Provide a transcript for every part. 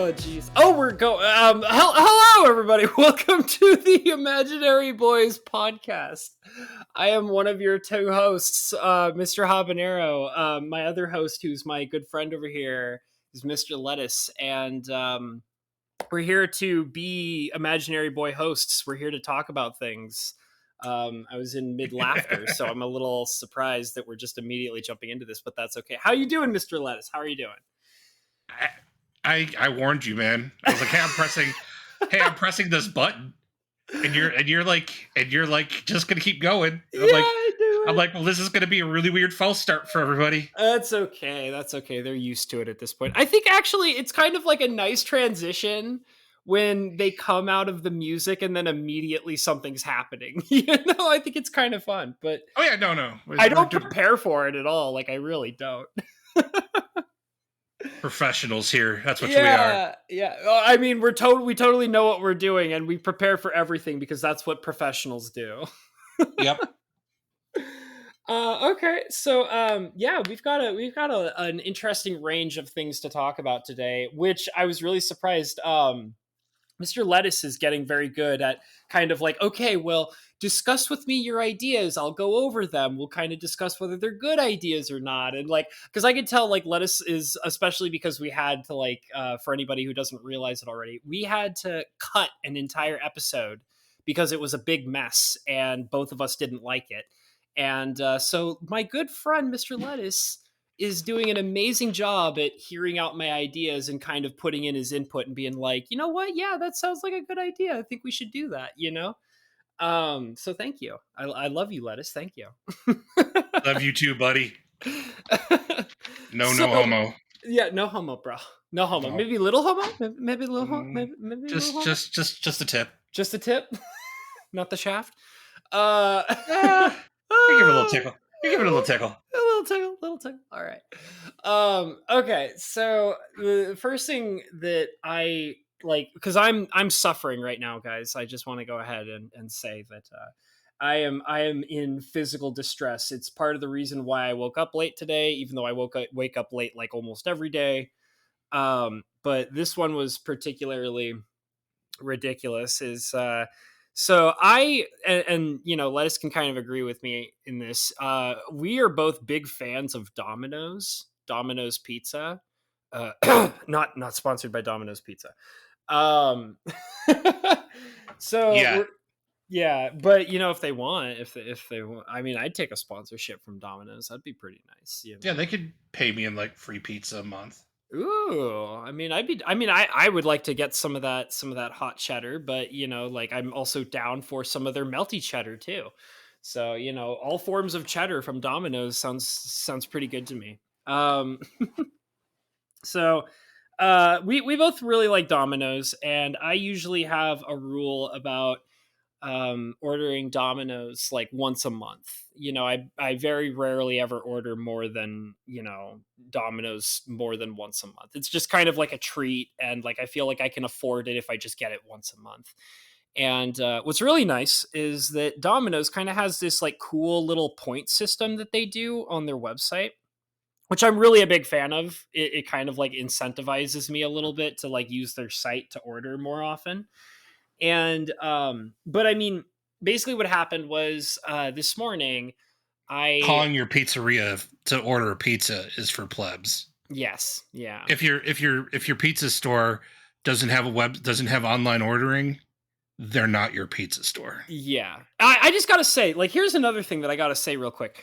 Oh, jeez. Oh, we're going. Hello, everybody. Welcome to the Imaginary Boys podcast. I am one of your two hosts, Mr. Habanero. My other host, who's my good friend over here, is Mr. Lettuce, and we're here to be Imaginary Boy hosts. We're here to talk about things. I was in mid laughter, so I'm a little surprised that we're just immediately jumping into this, but that's okay. How you doing, Mr. Lettuce? How are you doing? I warned you, man. I was like, I'm pressing this button. And you're like just gonna keep going. I'm like, well, this is gonna be a really weird false start for everybody. That's okay. They're used to it at this point. I think actually it's kind of like a nice transition when they come out of the music and then immediately something's happening. I think it's kind of fun. But oh yeah, no. I don't prepare for it at all. Like I really don't. Professionals here. That's what we are. Yeah. I mean, we totally know what we're doing, and we prepare for everything because that's what professionals do. Yep. Okay, so we've got an interesting range of things to talk about today, which I was really surprised. Mr. Lettuce is getting very good at kind of like, okay, well, discuss with me your ideas. I'll go over them. We'll kind of discuss whether they're good ideas or not. And like, because I could tell like Lettuce is, especially because we had to like, for anybody who doesn't realize it already, we had to cut an entire episode because it was a big mess and both of us didn't like it. And so my good friend, Mr. Lettuce, is doing an amazing job at hearing out my ideas and kind of putting in his input and being like, you know what? Yeah, that sounds like a good idea. I think we should do that, So thank you. I love you, Lettuce. Thank you. Love you too, buddy. No homo. Yeah, no homo, bro. No homo. No. Maybe little homo? Maybe little homo? Maybe just a tip. Just a tip? Not the shaft? You give it a little tickle. You give it a little tickle. A little tickle. All right. Okay. So the first thing that I like, because I'm suffering right now, guys. I just want to go ahead and say that I am in physical distress. It's part of the reason why I woke up late today, even though I wake up late like almost every day. But this one was particularly ridiculous. So I, and Lettuce can kind of agree with me in this. We are both big fans of Domino's Pizza. Not sponsored by Domino's Pizza. So yeah, but if they want, if they want, I mean, I'd take a sponsorship from Domino's. That'd be pretty nice. Yeah, they could pay me in like free pizza a month. Ooh, I would like to get some of that hot cheddar, but like I'm also down for some of their melty cheddar too. So, all forms of cheddar from Domino's sounds pretty good to me. So, we both really like Domino's, and I usually have a rule about ordering Domino's like once a month. I very rarely ever order more than, Domino's more than once a month. It's just kind of like a treat. And like, I feel like I can afford it if I just get it once a month. And what's really nice is that Domino's kind of has this like cool little point system that they do on their website, which I'm really a big fan of. It kind of like incentivizes me a little bit to like use their site to order more often. And but I mean, basically what happened was this morning calling your pizzeria to order a pizza is for plebs. Yes, yeah. If your pizza store doesn't have online ordering, they're not your pizza store. Yeah. I just gotta say, like, here's another thing that I gotta say real quick.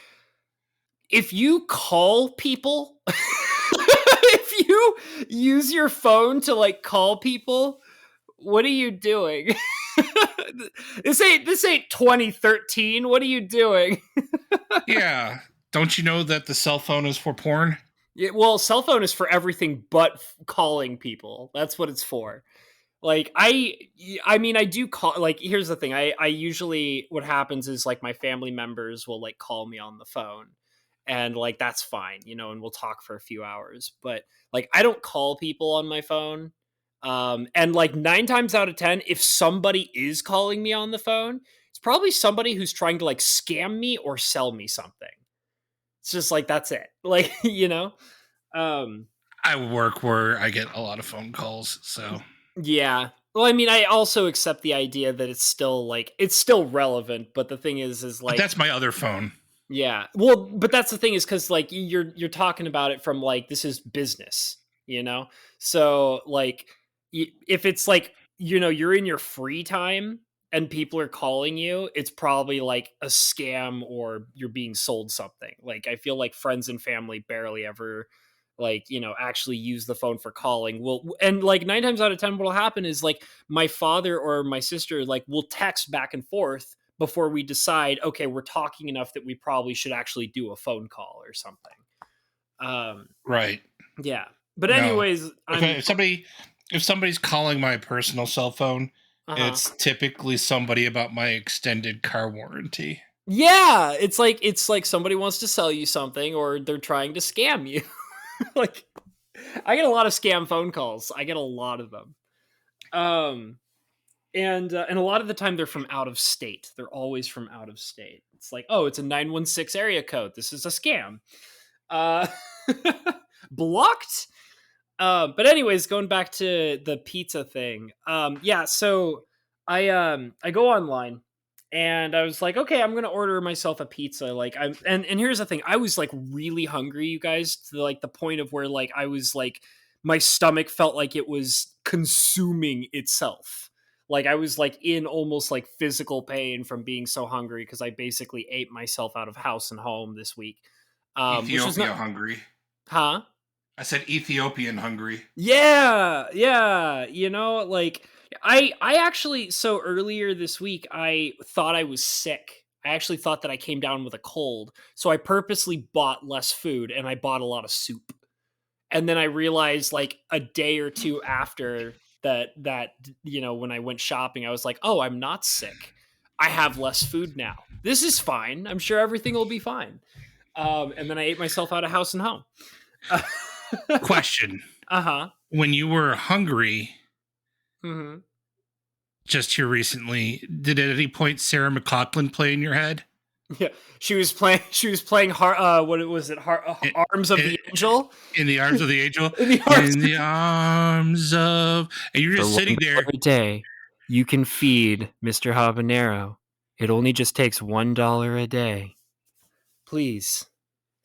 If you call people, if you use your phone to like call people, what are you doing? This ain't 2013. What are you doing? Yeah. Don't you know that the cell phone is for porn? Yeah, well, cell phone is for everything but calling people. That's what it's for. Like, I mean, I do call, like, here's the thing. I usually, what happens is, like, my family members will, like, call me on the phone. And, like, that's fine, and we'll talk for a few hours. But, like, I don't call people on my phone. And, like, 9 times out of 10, if somebody is calling me on the phone, it's probably somebody who's trying to, like, scam me or sell me something. It's just, like, that's it. Like, I work where I get a lot of phone calls, so Yeah. Well, I mean, I also accept the idea that it's still relevant, but the thing is but like, that's my other phone. yeah. Well, but that's the thing is because like you're talking about it from like this is business, you know. So like, if it's like you're in your free time and people are calling you, it's probably like a scam or you're being sold something. Like I feel like friends and family barely ever like actually use the phone for calling. Well, and like 9 times out of 10, what'll happen is like my father or my sister like will text back and forth before we decide, okay, we're talking enough that we probably should actually do a phone call or something. Um, Right. yeah. But No. anyways, If somebody's calling my personal cell phone, uh-huh. it's typically somebody about my extended car warranty. Yeah, it's like somebody wants to sell you something or they're trying to scam you. Like I get a lot of scam phone calls. I get a lot of them. Um and a lot of the time they're from out of state. They're always from out of state. It's like, "Oh, it's a 916 area code. This is a scam." Uh blocked. But anyways, going back to the pizza thing. Yeah, so I go online and I was like, okay, I'm gonna order myself a pizza. Like and here's the thing, I was like really hungry, you guys, to like the point of where like I was like my stomach felt like it was consuming itself. Like I was like in almost like physical pain from being so hungry because I basically ate myself out of house and home this week. Which was not, Ethiopia hungry. huh? I said Ethiopian hungry. Yeah, yeah, like I actually so earlier this week I thought I was sick. I actually thought that I came down with a cold. So I purposely bought less food and I bought a lot of soup. And then I realized like a day or two after that when I went shopping I was like, "Oh, I'm not sick. I have less food now. This is fine. I'm sure everything will be fine." And then I ate myself out of house and home. Question. Uh-huh. When you were hungry Mhm. just here recently, did at any point Sarah McLachlan play in your head? Yeah, she was playing. She was playing. What was it? I- Arms of I- the Angel. in the arms of the angel? In the arms. In the arms of. And you're For just sitting there. $1 a day, you can feed Mr. Habanero. It only just takes $1 a day. Please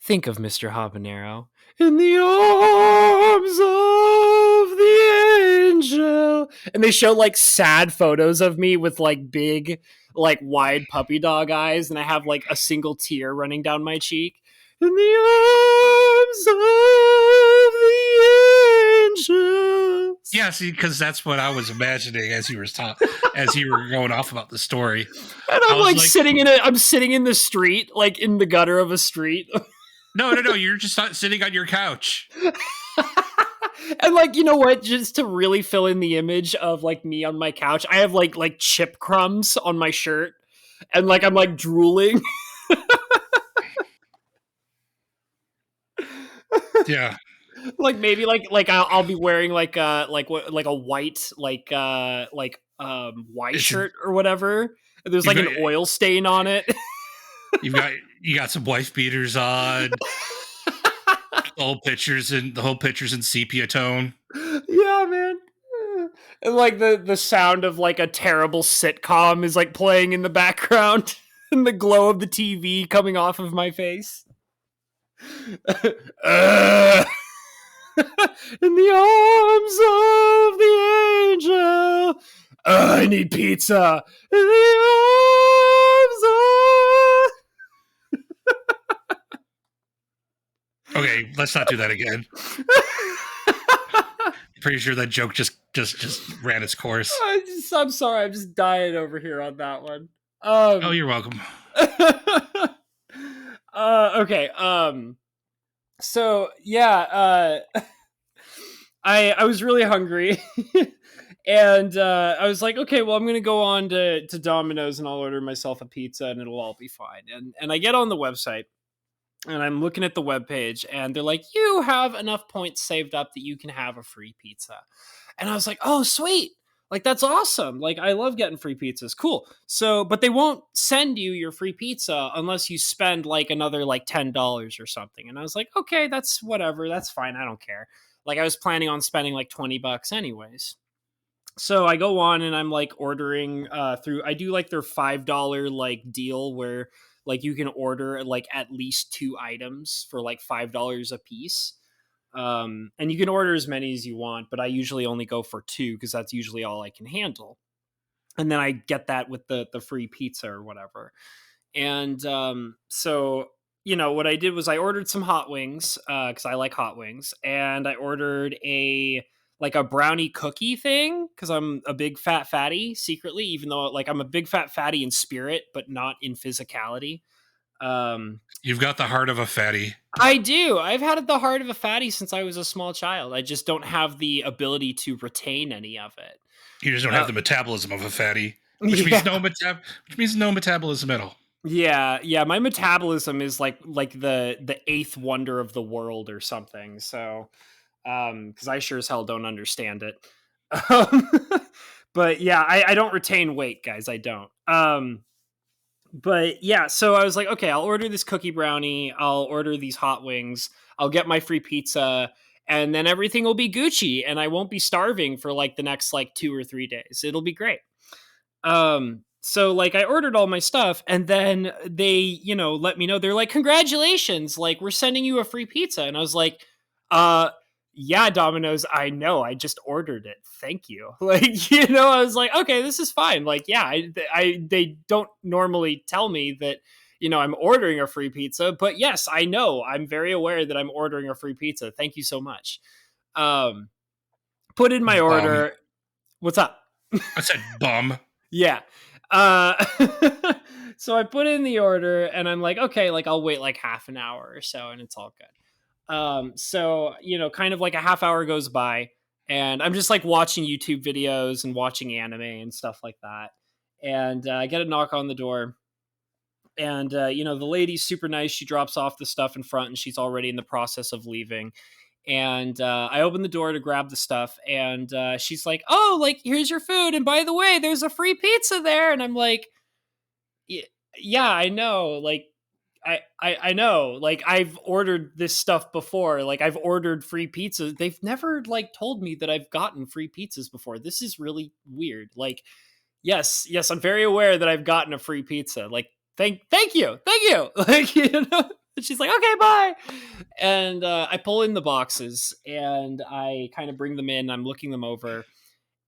think of Mr. Habanero in the arms of the angel. And they show like sad photos of me with like big, like wide puppy dog eyes, and I have like a single tear running down my cheek. In the arms of the angel. Yeah, see, because that's what I was imagining as you were going off about the story. And I I'm was like like, I'm sitting in the street, like in the gutter of a street. no, you're just not sitting on your couch. And like, you know what, just to really fill in the image of like me on my couch, I have like chip crumbs on my shirt and like I'm like drooling. Yeah, Like maybe like I'll be wearing like like a white white it's shirt or whatever. And there's you've like got an oil stain on it. you got some wife beaters on. The whole pictures in sepia tone. Yeah, man. And like the sound of like a terrible sitcom is like playing in the background and the glow of the TV coming off of my face. In the arms of the angel. I need pizza. In the Okay, let's not do that again. Pretty sure that joke just ran its course. I'm sorry. I'm just dying over here on that one. Oh, you're welcome. Okay. So yeah. I was really hungry. And I was like, okay, well, I'm gonna go on to Domino's and I'll order myself a pizza and it'll all be fine. And I get on the website and I'm looking at the webpage and they're like, you have enough points saved up that you can have a free pizza. And I was like, oh, sweet. Like, that's awesome. Like, I love getting free pizzas. Cool. So, but they won't send you your free pizza unless you spend like another like $10 or something. And I was like, okay, that's whatever. That's fine. I don't care. Like I was planning on spending like $20 anyways. So I go on and I'm like ordering through, I do like their $5 like deal where like you can order like at least 2 items for like $5 a piece. And you can order as many as you want, but I usually only go for 2 because that's usually all I can handle. And then I get that with the free pizza or whatever. And so what I did was I ordered some hot wings because I like hot wings, and I ordered a brownie cookie thing because I'm a big fat fatty secretly, even though like I'm a big fat fatty in spirit but not in physicality. You've got the heart of a fatty. I do. I've had the heart of a fatty since I was a small child. I just don't have the ability to retain any of it. You just don't have the metabolism of a fatty, which Yeah. means no metabolism at all. Yeah. My metabolism is like the eighth wonder of the world or something. So, because I sure as hell don't understand it. Um, but yeah, I don't retain weight, guys. I don't. But yeah, so I was like, okay, I'll order this cookie brownie. I'll order these hot wings. I'll get my free pizza, and then everything will be Gucci, and I won't be starving for like the next like 2 or 3 days. It'll be great. So like I ordered all my stuff, and then they let me know, they're like, congratulations, like we're sending you a free pizza. And I was like, uh yeah, Domino's, I know, I just ordered it, thank you. Like, I was like, okay, this is fine. Like, yeah, they don't normally tell me that I'm ordering a free pizza, but yes, I know, I'm very aware that I'm ordering a free pizza, thank you so much. um Put in my Bum. order. What's up? I said bum. Yeah. So I put in the order and I'm like, okay, like I'll wait like half an hour or so and it's all good. So, kind of like a half hour goes by and I'm just like watching YouTube videos and watching anime and stuff like that. And I get a knock on the door. And, the lady's super nice. She drops off the stuff in front and she's already in the process of leaving. And I open the door to grab the stuff, and she's like, "Oh, like here's your food, and by the way, there's a free pizza there." And I'm like, "Yeah, I know. Like, I know. Like, I've ordered this stuff before. Like, I've ordered free pizzas. They've never like told me that I've gotten free pizzas before. This is really weird. Like, yes, I'm very aware that I've gotten a free pizza. Like, thank you, like, And she's like, okay, bye. And I pull in the boxes and I kind of bring them in. I'm looking them over,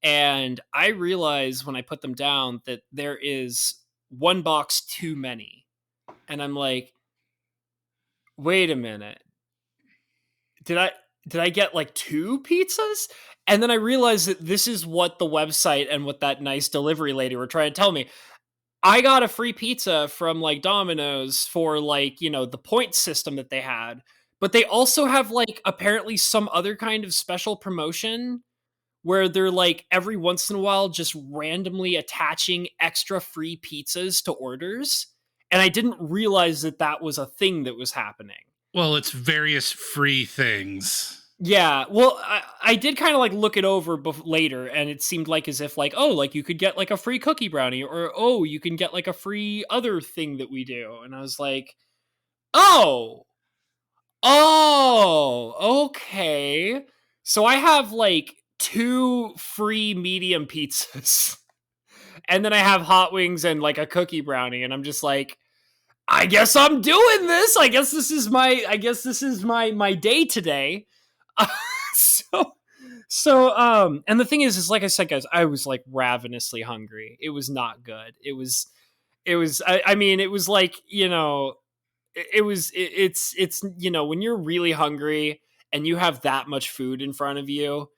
and I realize when I put them down that there is one box too many. And I'm like, wait a minute, did I get like 2 pizzas? And then I realized that this is what the website and what that nice delivery lady were trying to tell me. I got a free pizza from like Domino's for like, the point system that they had, but they also have like apparently some other kind of special promotion where they're like every once in a while just randomly attaching extra free pizzas to orders. And I didn't realize that that was a thing that was happening. Well, it's various free things. Yeah, well, I did kind of like look it over later, and it seemed like as if like, oh, like you could get like a free cookie brownie, or oh, you can get like a free other thing that we do. And I was like, oh, okay. So I have like 2 free medium pizzas, and then I have hot wings and like a cookie brownie, and I'm just like, I guess I'm doing this. I guess this is my day today. so and the thing is like I said, guys, I was like ravenously hungry. It was not good. I mean, it was like, it's when you're really hungry and you have that much food in front of you,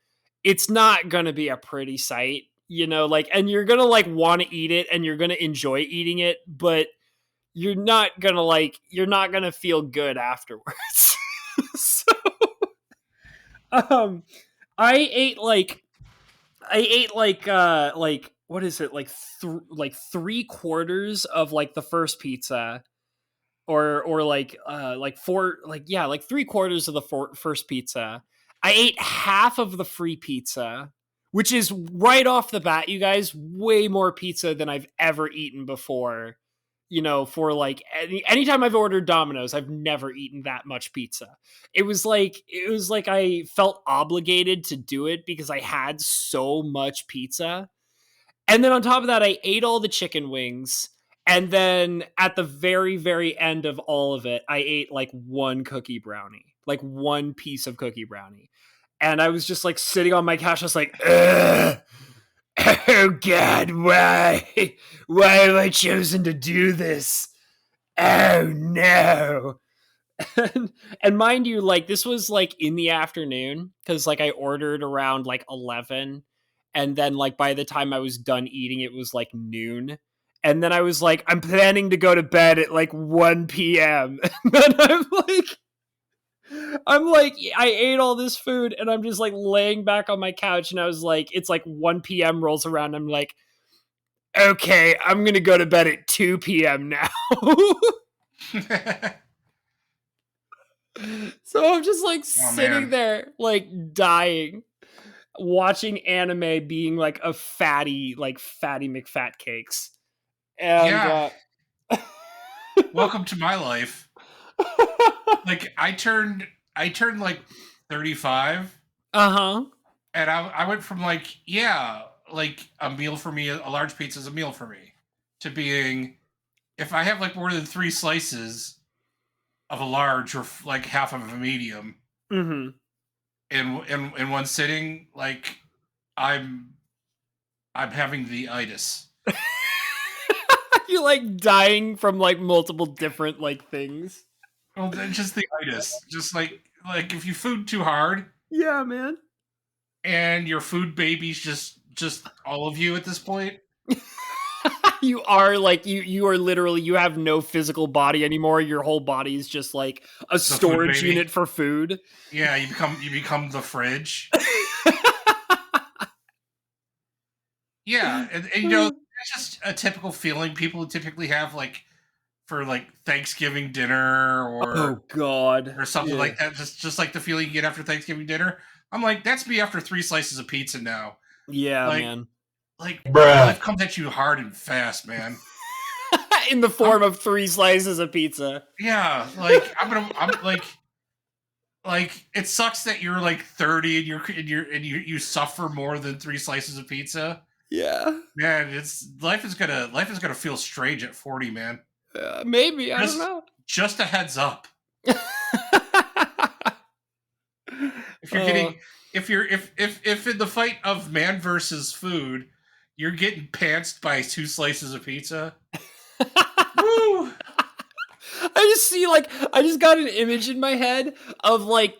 it's not gonna be a pretty sight, like, and you're gonna like want to eat it and you're gonna enjoy eating it, but you're not gonna feel good afterwards. So um I ate like what is it, like 3/4 of like the first pizza, or like four, like, yeah, like 3/4 of the first pizza. I ate half of the free pizza, which is right off the bat, you guys, way more pizza than I've ever eaten before, for like anytime I've ordered Domino's, I've never eaten that much pizza. It was like I felt obligated to do it because I had so much pizza. And then on top of that, I ate all the chicken wings. And then at the very, very end of all of it, I ate like one cookie brownie, like one piece of cookie brownie. And I was just like sitting on my couch, I was like, ugh. Oh God, why? Why have I chosen to do this? Oh no. And mind you, like this was like in the afternoon because like I ordered around like 11, and then like by the time I was done eating it was like noon, and then I was like I'm planning to go to bed at like 1 p.m. And then I'm like I ate all this food and I'm just like laying back on my couch and I was like it's like 1 p.m. rolls around, I'm like okay, I'm gonna go to bed at 2 p.m. now. So I'm just like sitting there, like dying, watching anime, being like a fatty McFat cakes. And welcome to my life. Like I turned like 35. Uh-huh. And I went from like, yeah, like a meal for me, a large pizza is a meal for me, to being, if I have like more than 3 slices of a large or like half of a medium Mm-hmm. in one sitting, like I'm having the itis. You're like dying from like multiple different like things. Well, then just the itis. Just like if you food too hard. Yeah, man. And your food baby's just all of you at this point. You are like you are literally, you have no physical body anymore. Your whole body is just like a storage unit for food. Yeah, you become the fridge. Yeah, and it's just a typical feeling people typically have like for like Thanksgiving dinner or oh god or something like that. Just like the feeling you get after Thanksgiving dinner. I'm like, that's me after 3 slices of pizza now. Yeah, like, man. Like, life comes at you hard and fast, man. In the form of 3 slices of pizza. Yeah, like I'm like it sucks that you're like 30 and you suffer more than 3 slices of pizza. Yeah, man, life is gonna feel strange at 40, man. Maybe I don't know. Just a heads up. If you're getting if in the fight of man versus food, you're getting pantsed by 2 slices of pizza. Woo! I just got an image in my head of like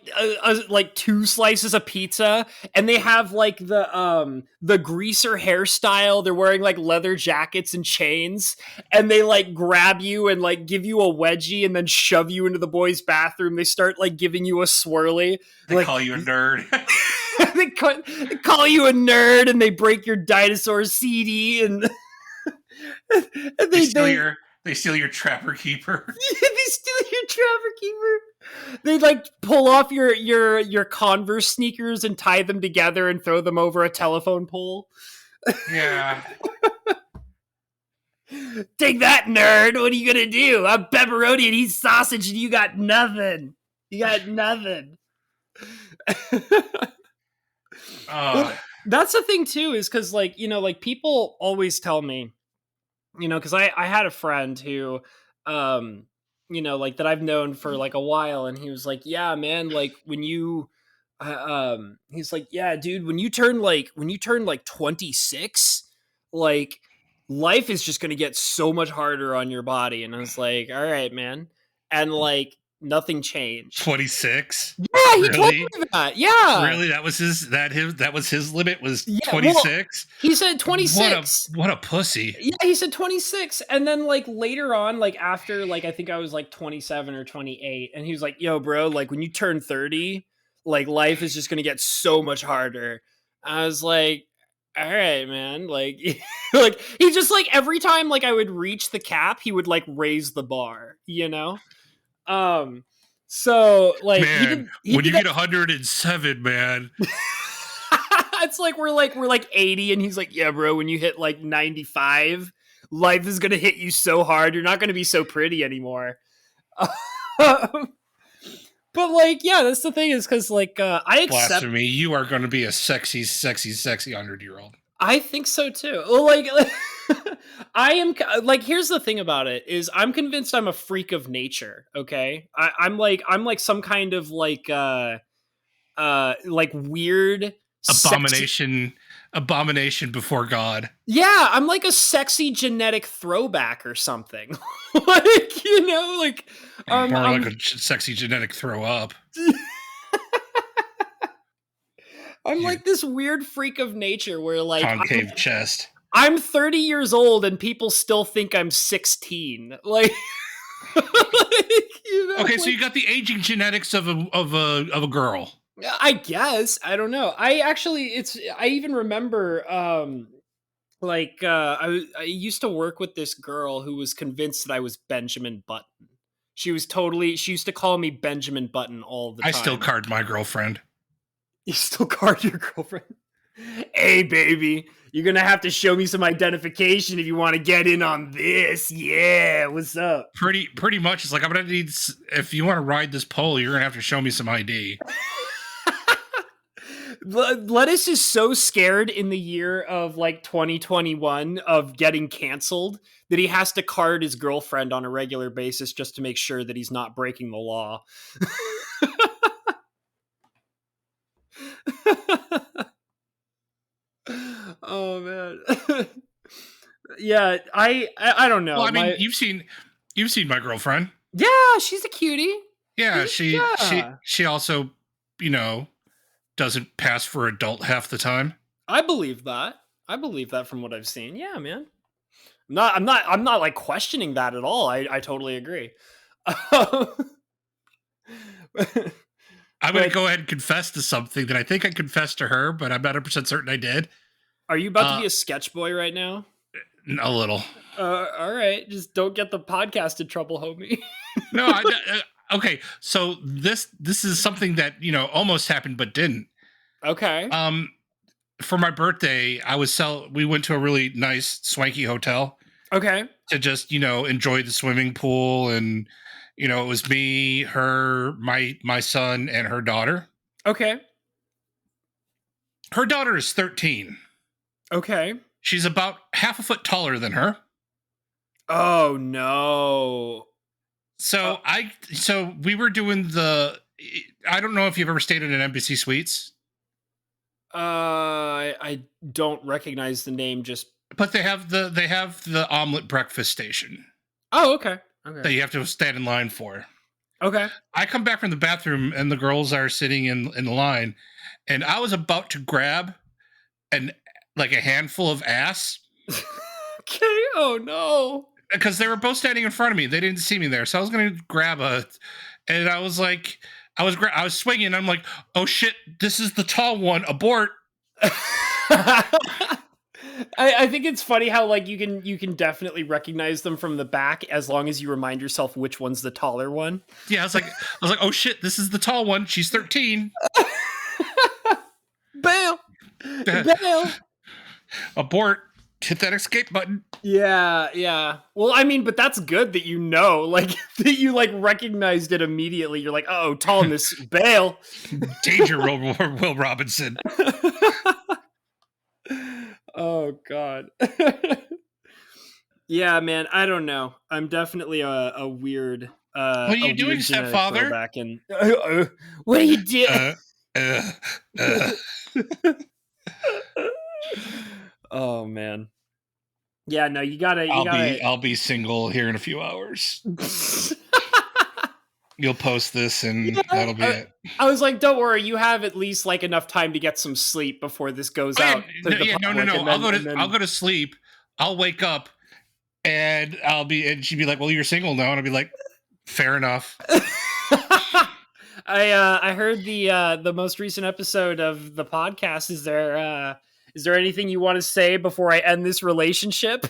like 2 slices of pizza, and they have like the greaser hairstyle. They're wearing like leather jackets and chains, and they like grab you and like give you a wedgie and then shove you into the boys' bathroom. They start like giving you a swirly. They like, call you a nerd. they call you a nerd, and they break your dinosaur CD and They steal your Trapper Keeper. They steal your Trapper Keeper. They like pull off your Converse sneakers and tie them together and throw them over a telephone pole. Yeah. Take that, nerd. What are you gonna do? I'm pepperoni and he's sausage and you got nothing. You got nothing. Well, that's the thing too, is because like, like people always tell me, because I had a friend who, like that I've known for like a while, and he was like, yeah, man, like when you, he's like, yeah, dude, when you turn like 26, like life is just going to get so much harder on your body. And I was like, all right, man. And like, nothing changed. 26? Yeah, he told me that. Yeah. Really? That was his limit was 26? Well, he said 26. What a pussy. Yeah, he said 26. And then like later on, like after like I think I was like 27 or 28, and he was like, yo, bro, like when you turn 30, like life is just gonna get so much harder. I was like, all right, man. Like like he just like every time like I would reach the cap, he would like raise the bar, So like man, when you get 107, man. It's like we're like 80, and he's like, yeah, bro, when you hit like 95, life is gonna hit you so hard. You're not gonna be so pretty anymore. But like, yeah, that's the thing is because like I accept. Blasphemy! You are going to be a sexy, sexy, sexy 100-year-old. I think so too. Well, like I am like, here's the thing about it is I'm convinced I'm a freak of nature. Okay, I'm like some kind of like weird sexy. Abomination before God. Yeah, I'm like a sexy genetic throwback or something. Like, you know, like More like a sexy genetic throw up. I'm like this weird freak of nature where like concave chest. I'm 30 years old and people still think I'm 16. Like, you know, okay, like, so you got the aging genetics of a girl. I guess. I don't know. I even remember I used to work with this girl who was convinced that I was Benjamin Button. She used to call me Benjamin Button all the time. I still card my girlfriend. You still card your girlfriend? Hey, baby, you're gonna have to show me some identification if you want to get in on this. Yeah, what's up? Pretty much. It's like, I'm gonna need, if you want to ride this pole, you're gonna have to show me some ID. Lettuce is so scared in the year of like 2021 of getting canceled that he has to card his girlfriend on a regular basis just to make sure that he's not breaking the law. Oh man. Yeah, I don't know. Well, I mean, you've seen my girlfriend. Yeah, she's a cutie. Yeah, she also, you know, doesn't pass for adult half the time. I believe that. From what I've seen. Yeah, man. I'm not like questioning that at all. I totally agree. I'm going to go ahead and confess to something that I think I confessed to her, but I'm not 100% certain I did. Are you about to be a sketch boy right now? A little. All right. Just don't get the podcast in trouble, homie. No, okay. So this is something that, you know, almost happened but didn't. Okay. For my birthday, we went to a really nice swanky hotel. Okay. To just, you know, enjoy the swimming pool, and you know, it was me, her, my son, and her daughter. Okay. Her daughter is 13. Okay. She's about half a foot taller than her. Oh no. So we were doing I don't know if you've ever stayed in an Embassy Suites. I don't recognize the name but they have the omelet breakfast station. Oh, okay. That you have to stand in line for. Okay. I come back from the bathroom and the girls are sitting in the line, and I was about to grab a handful of ass. Okay. Oh no. Because they were both standing in front of me. They didn't see me there. So I was going to grab and I was like, I was swinging. And I'm like, oh shit, this is the tall one. Abort. I think it's funny how like you can definitely recognize them from the back as long as you remind yourself which one's the taller one. Yeah, I was like, oh shit, this is the tall one. She's 13. Bail. Bail. Abort. Hit that escape button. Yeah. Well, I mean, but that's good that you know, like that you like recognized it immediately. You're like, oh, tallness, bail. Danger, Will Robinson. Oh God. Yeah, man. I don't know. I'm definitely a weird. What are you doing, stepfather? What are you doing? Oh man. Yeah, no, you gotta. I'll be single here in a few hours. You'll post this, and that'll be it. I was like, don't worry, you have at least like enough time to get some sleep before this goes out. No. I'll go to sleep. I'll wake up, and and she'd be like, "Well, you're single now," and I'll be like, "Fair enough." I heard the most recent episode of the podcast. Is there anything you want to say before I end this relationship?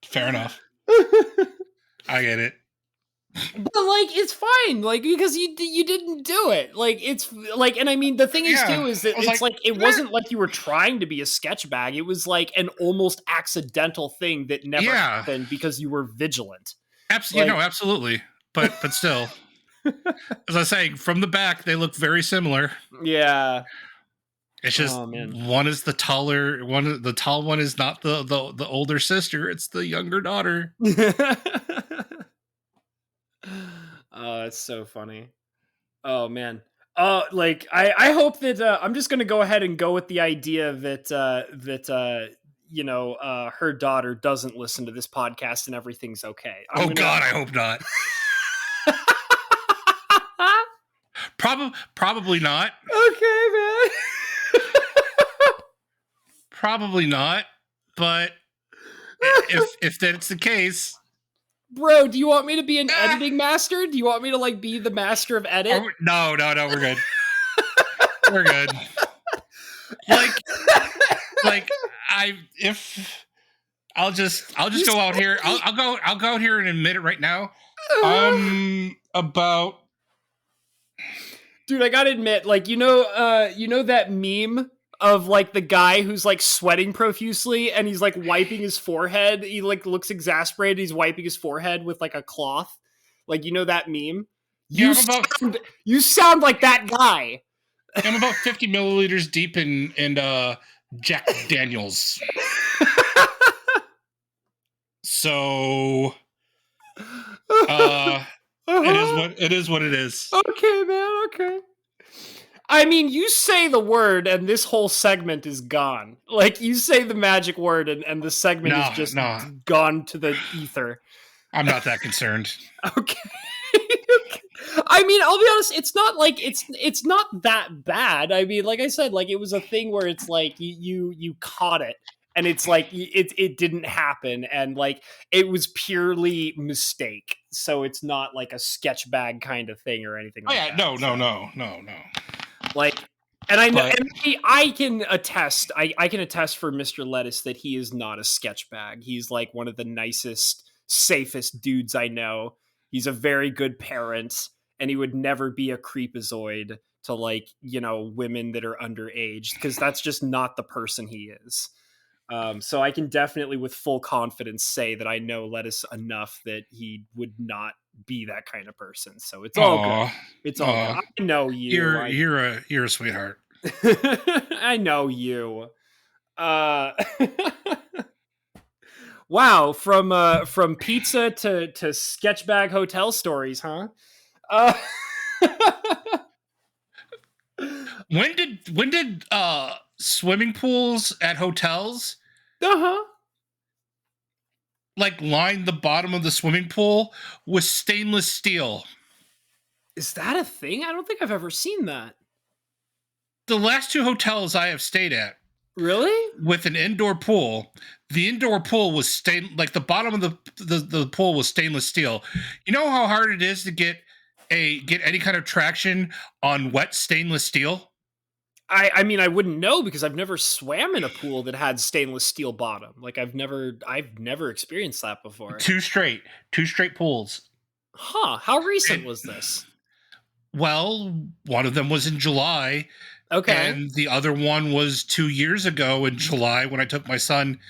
Fair enough. I get it. But like it's fine, like because you didn't do it. Like it's like, and I mean the thing is Yeah, too is that I was it's like it "Meh." wasn't like you were trying to be a sketch bag. It was like an almost accidental thing that never Yeah, happened because you were vigilant. you Like know, absolutely. But still, as I was saying, from the back they look very similar. yeah. It's just Oh man. one is the taller one. The tall one is not the older sister. It's the younger daughter. Oh, it's so funny. Oh man. Like I hope that I'm just gonna go ahead and go with the idea that her daughter doesn't listen to this podcast and everything's okay. I'm Oh gonna God, I hope not. Probably not. Okay, man. Probably not. But if that's the case, Bro, do you want me to be an editing master? Do you want me to like be the master of edit? no, we're good. We're good. Like I'll just go out here. I'll go out here and admit it right now. About Dude, I gotta admit, like you know that meme of like the guy who's like sweating profusely and he's like wiping his forehead. He like looks exasperated. He's wiping his forehead with like a cloth. Like you know that meme. yeah, You sound like that guy. I'm about 50 milliliters deep in Jack Daniels. So it is what it is. Okay, man. Okay. I mean, you say the word and this whole segment is gone. Like you say the magic word and the segment is just gone to the ether. I'm not that concerned. Okay. I mean, I'll be honest, it's not like it's not that bad. I mean, like I said, like it was a thing where it's like you caught it and it's like it didn't happen and like it was purely mistake. So it's not like a sketch bag kind of thing or anything like that. No. Like, and I know, and I can attest. I can attest for Mr. Lettuce that he is not a sketch bag. He's like one of the nicest, safest dudes I know. He's a very good parent, and he would never be a creepazoid to like women that are underage because that's just not the person he is. So I can definitely, with full confidence, say that I know Lettuce enough that he would not be that kind of person. So it's all good. It's all good. I know you. You're a sweetheart. I know you. Wow, from pizza to sketch bag hotel stories, huh? When did swimming pools at hotels like line the bottom of the swimming pool with stainless steel? Is that a thing? I don't think I've ever seen that. The last two hotels I have stayed at, really, with an indoor pool, the indoor pool was like the bottom of the pool was stainless steel. You know how hard it is to get any kind of traction on wet stainless steel? I mean, I wouldn't know because I've never swam in a pool that had stainless steel bottom. Like I've never experienced that before. Two straight pools. Huh? How recent was this? Well, one of them was in July. Okay. And the other one was 2 years ago in July when I took my son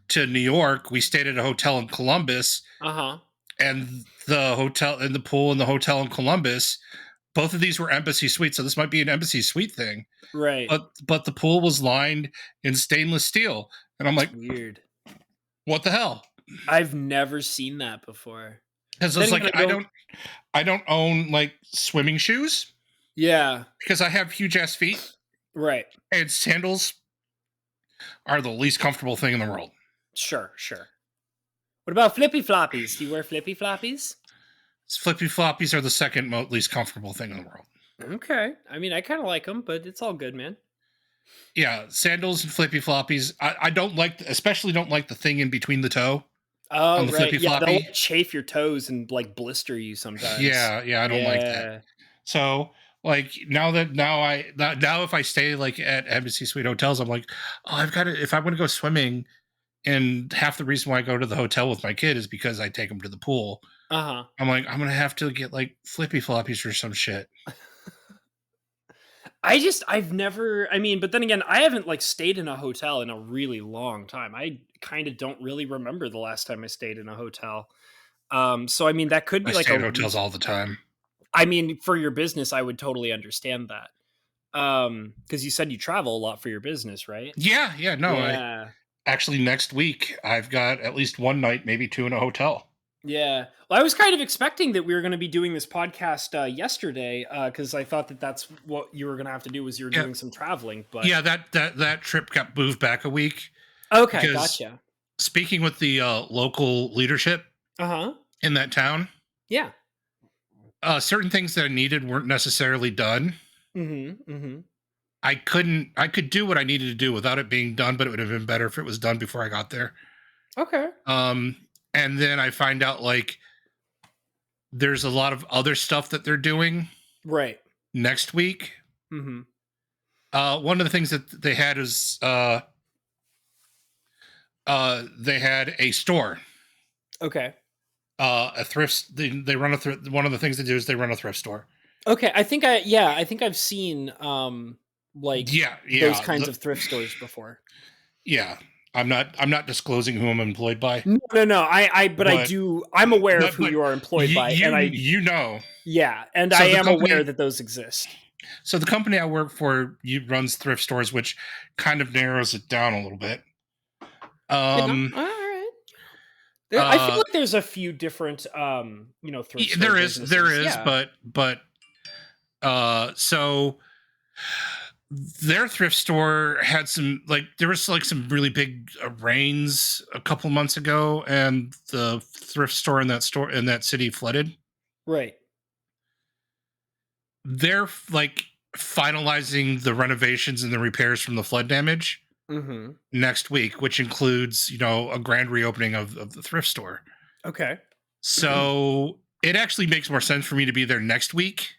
to New York. We stayed at a hotel in Columbus. And the hotel and the pool in the hotel in Columbus, both of these were embassy suites. So this might be an embassy suite thing. Right. But the pool was lined in stainless steel. And I'm like, weird. What the hell? I've never seen that before. Because it's like I don't own like swimming shoes. Yeah. Because I have huge ass feet. Right. And sandals are the least comfortable thing in the world. Sure. What about flippy floppies? Do you wear flippy floppies? Flippy floppies are the second least comfortable thing in the world. Okay. I mean, I kind of like them, but it's all good, man. Yeah, sandals and flippy floppies. I don't like, especially don't like the thing in between the toe. Oh, right. Flippy floppy. They'll like chafe your toes and like blister you sometimes. Yeah, I don't like that. So, like now if I stay like at embassy suite hotels, I'm like, oh, I've got to, if I want to go swimming, and half the reason why I go to the hotel with my kid is because I take him to the pool. Uh-huh. I'm like, I'm gonna have to get like flippy floppies or some shit. I've never, I mean, but then again, I haven't like stayed in a hotel in a really long time. I kind of don't really remember the last time I stayed in a hotel. So I mean, that could I be like stay a in hotels reason. all the time. I mean, for your business, I would totally understand that. Because you said you travel a lot for your business, right? Yeah, yeah, no, I Yeah. actually next week I've got at least one night, maybe two in a hotel. Yeah. Well, I was kind of expecting that we were going to be doing this podcast yesterday because I thought that that's what you were going to have to do was you were Yeah, doing some traveling. But yeah, that trip got moved back a week okay, because gotcha. speaking with the local leadership Uh huh. in that town, Yeah. certain things that I needed weren't necessarily done. Mm-hmm. Mm-hmm. I could do what I needed to do without it being done, but it would have been better if it was done before I got there. Okay. Um, and then I find out like there's a lot of other stuff that they're doing Right. next week. Mm-hmm. One of the things that they had is they had a store, Okay. a thrift. They run a thrift. One of the things they do is they run a thrift store. Okay. I think I've seen like Yeah, those yeah, kinds of thrift stores before. yeah. I'm not disclosing who I'm employed by, No, no, no. But I but do. I'm aware of who but you are employed by, and you know. yeah, and I So the am aware company that those exist. so the company I work for runs thrift stores, which kind of narrows it down a little bit. Yeah. All Um, right. I feel uh, like there's a few different, thrift store there businesses. is, Yeah. but so their thrift store had some like there was like some really big rains a couple months ago, and the thrift store in that city flooded. Right. They're like finalizing the renovations and the repairs from the flood damage Mm-hmm. next week, which includes, you know, a grand reopening of the thrift store. Okay. So it actually makes more sense for me to be there next week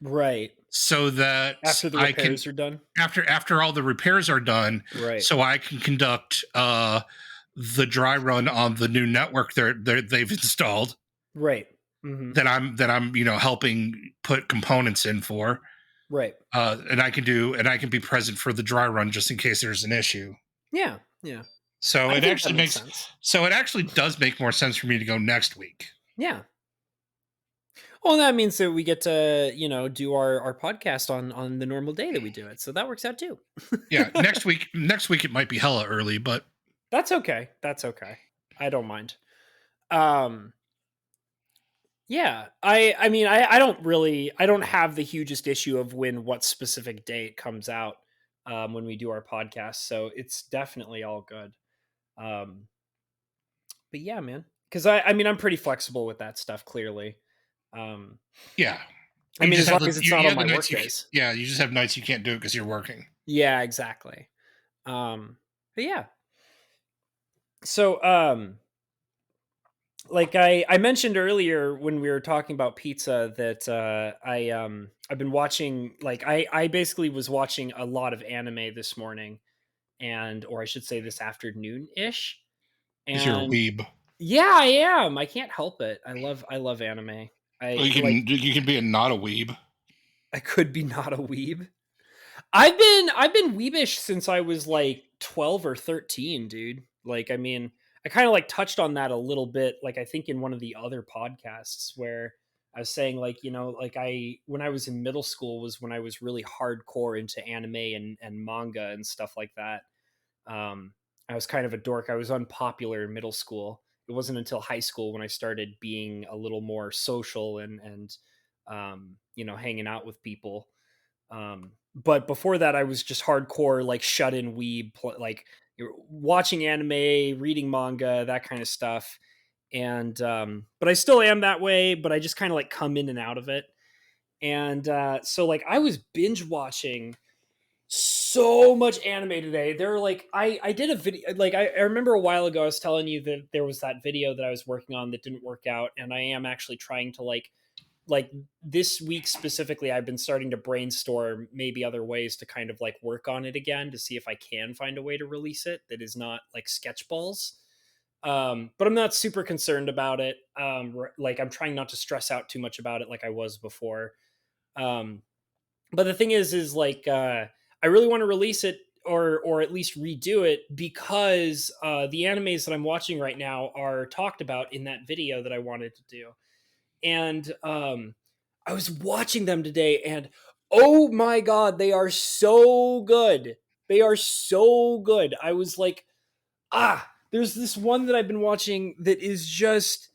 Right. so that After the I can repairs are done. after all the repairs are done, Right. so I can conduct the dry run on the new network they've installed Right. Mm-hmm. that I'm you know helping put components in for. Right. And I can be present for the dry run just in case there's an issue. Yeah. Yeah. So I it think that actually makes makes sense. so it actually does make more sense for me to go next week. Yeah. Well, that means that we get to, do our podcast on the normal day that we do it. So that works out too. Yeah, next week it might be hella early, but That's okay. That's okay. I don't mind. Um, yeah. I mean, I don't have the hugest issue of what specific day it comes out when we do our podcast. So it's definitely all good. Um, but yeah, man. Because I mean, I'm pretty flexible with that stuff. Clearly. Um, yeah, I you mean, just as have long the as it's not on the my work nights days. yeah, you just have nights you can't do it because you're working. Yeah, exactly. But yeah. So, like I mentioned earlier when we were talking about pizza that I've been watching like I basically was watching a lot of anime this morning and or I should say this afternoon ish. Because you're a And weeb. yeah, I am. I can't help it. I love anime. Well, I like you can be a not a weeb. I could be not a weeb. I've been weebish since I was like 12 or 13, dude. Like I mean, I kind of like touched on that a little bit like I think in one of the other podcasts where I was saying like, like I when I was in middle school was when I was really hardcore into anime and manga and stuff like that. Um I was kind of a dork. I was unpopular in middle school. It wasn't until high school when I started being a little more social and hanging out with people. But before that, I was just hardcore, like shut in weeb, like you're watching anime, reading manga, that kind of stuff. And but I still am that way, but I just kind of like come in and out of it. And so like I was binge watching so much anime today. There were like I did a video like I remember a while ago I was telling you that there was that video that I was working on that didn't work out, and I am actually trying to like this week specifically I've been starting to brainstorm maybe other ways to kind of like work on it again to see if I can find a way to release it that is not like sketch balls. But I'm not super concerned about it. Like I'm trying not to stress out too much about it like I was before. Um, but the thing is like I really want to release it or at least redo it because the animes that I'm watching right now are talked about in that video that I wanted to do. And I was watching them today, and oh my god, they are so good. They are so good. I was like, there's this one that I've been watching that is just